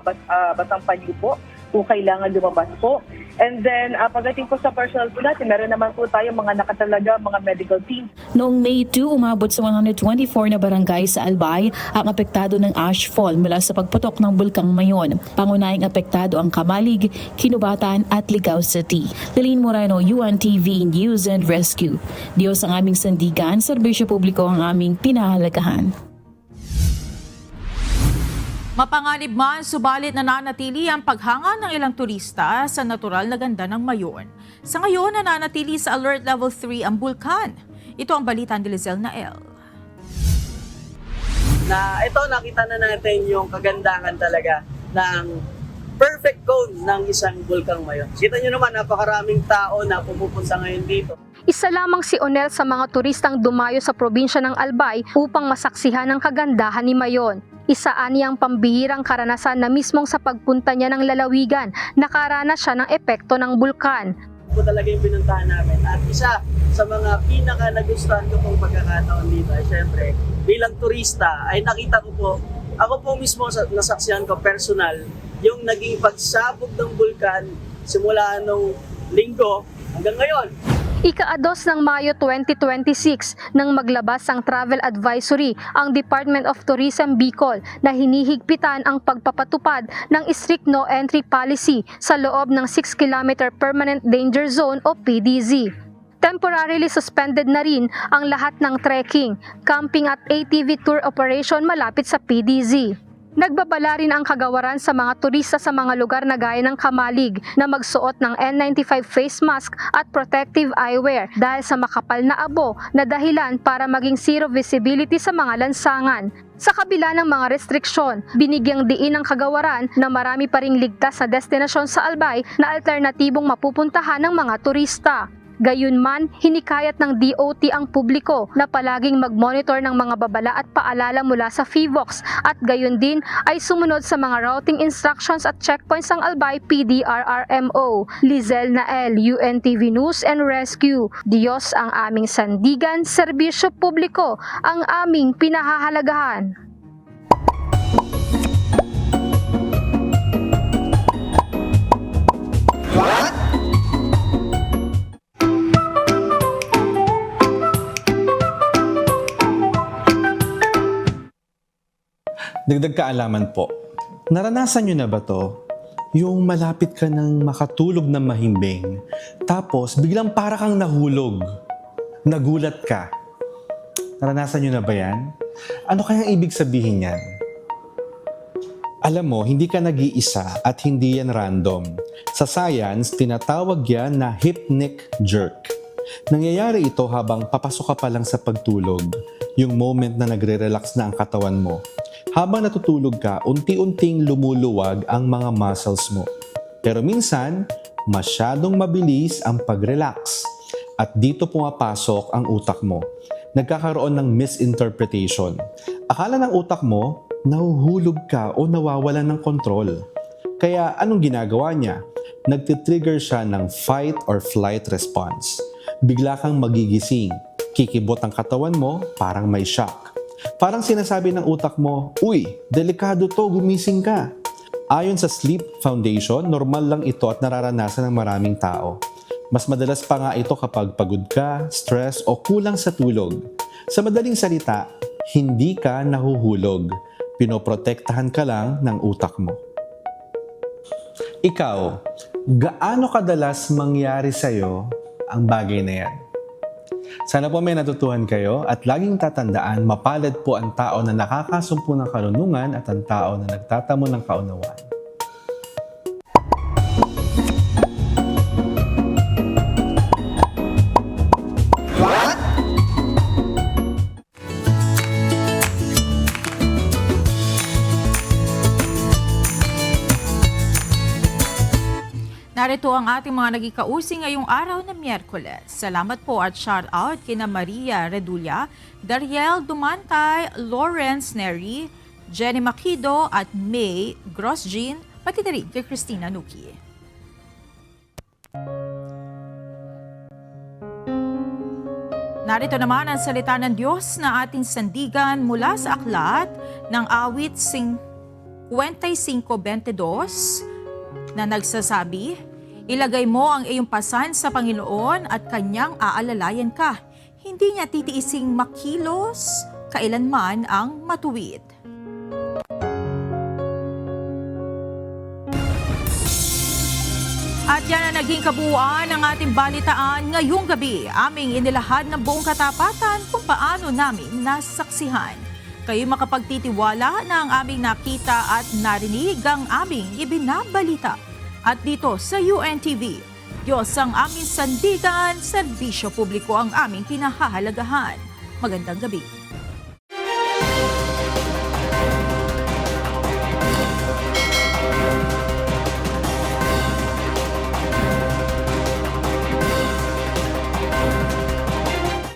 Speaker 5: basang panyo po kung kailangan lumabas po. And then, pagdating po sa personal po natin, meron naman po tayo mga nakatalaga, mga medical team.
Speaker 10: Noong May 2, umabot sa 124 na barangay sa Albay ang apektado ng ashfall mula sa pagputok ng Bulkang Mayon. Pangunahing apektado ang Camalig, Kinubatan at Ligao City. Lilene Moreno, UNTV News and Rescue. Diyos ang aming sandigan, serbisyo publiko ang aming pinahalagahan.
Speaker 9: Mapanganib man, subalit nananatili ang paghanga ng ilang turista sa natural na ganda ng Mayon. Sa ngayon, nananatili sa Alert Level 3 ang bulkan. Ito ang balita ni Lizelle Nael.
Speaker 11: Ito, nakita na natin yung kagandahan talaga ng perfect cone ng isang Bulkang Mayon. Kita nyo naman, napakaraming tao na pumupunta ngayon dito.
Speaker 23: Isa lamang si Onel sa mga turistang dumayo sa probinsya ng Albay upang masaksihan ang kagandahan ni Mayon. Isaan niyang pambihirang karanasan na mismong sa pagpunta niya ng lalawigan, nakaranas siya ng epekto ng bulkan.
Speaker 11: Ito talaga yung pinuntahan namin. At isa sa mga pinaka nagustuhan ko pong pagkakataon dito ay syempre, bilang turista ay nakita ko po, ako po mismo nasaksihan ko personal, yung naging pagsabog ng bulkan simula nung linggo hanggang ngayon.
Speaker 23: Ika-2 ng Mayo 2026 nang maglabas ang travel advisory ang Department of Tourism Bicol na hinihigpitan ang pagpapatupad ng strict no entry policy sa loob ng 6-kilometer permanent danger zone o PDZ. Temporarily suspended na rin ang lahat ng trekking, camping at ATV tour operation malapit sa PDZ. Nagbabala rin ang kagawaran sa mga turista sa mga lugar na gaya ng Camalig na magsuot ng N95 face mask at protective eyewear dahil sa makapal na abo na dahilan para maging zero visibility sa mga lansangan. Sa kabila ng mga restriksyon, binigyang diin ng kagawaran na marami pa ring ligtas na destinasyon sa Albay na alternatibong mapupuntahan ng mga turista. Gayunman, hinikayat ng DOT ang publiko na palaging mag-monitor ng mga babala at paalala mula sa FIVOX at gayon din ay sumunod sa mga routing instructions at checkpoints ng Albay PDRRMO. Lizel Nael, UNTV News and Rescue. Diyos ang aming sandigan, serbisyo publiko ang aming pinahahalagahan.
Speaker 6: Dagdag kaalaman po, naranasan nyo na ba to? Yung malapit ka ng makatulog na mahimbing, tapos biglang para kang nahulog. Nagulat ka. Naranasan nyo na ba yan? Ano kayang ibig sabihin yan? Alam mo, hindi ka nag-iisa at hindi yan random. Sa science, tinatawag yan na hip-neck jerk. Nangyayari ito habang papasok ka pa lang sa pagtulog, yung moment na nagre-relax na ang katawan mo. Habang natutulog ka, unti-unting lumuluwag ang mga muscles mo. Pero minsan, masyadong mabilis ang pag-relax. At dito pumapasok ang utak mo. Nagkakaroon ng misinterpretation. Akala ng utak mo, nahuhulog ka o nawawalan ng kontrol. Kaya anong ginagawa niya? Nagtitrigger siya ng fight or flight response. Bigla kang magigising. Kikibot ang katawan mo, parang may shock. Parang sinasabi ng utak mo, uy, delikado to, gumising ka. Ayon sa Sleep Foundation, normal lang ito at nararanasan ng maraming tao. Mas madalas pa nga ito kapag pagod ka, stress o kulang sa tulog. Sa madaling salita, hindi ka nahuhulog. Pinoprotektahan ka lang ng utak mo. Ikaw, gaano kadalas mangyari sa'yo ang bagay na yan? Sana po may natutuhan kayo at laging tatandaan, mapalad po ang tao na nakakasumpo ng karunungan at ang tao na nagtatamo ng kaunawaan.
Speaker 9: Narito ang ating mga nagikausi ngayong araw na Miyerkules. Salamat po at shout out kina Maria Redulla, Dariel Dumantay, Lawrence Neri, Jenny Makido at May Grosjean, pati na rin kay Christina Nuki. Narito naman ang salita ng Diyos na ating sandigan mula sa aklat ng awit 55:22 na nagsasabi, ilagay mo ang iyong pasan sa Panginoon at kanyang aalalayan ka. Hindi niya titiising makilos kailanman ang matuwid. At yan ang naging kabuuan ng ating balitaan ngayong gabi. Aming inilahad ng buong katapatan kung paano namin nasaksihan. Kayo makapagtitiwala na ang aming nakita at narinig ang aming ibinabalita. At dito sa UNTV, Diyos ang aming sandigan, serbisyo publiko ang aming pinahahalagahan. Magandang gabi.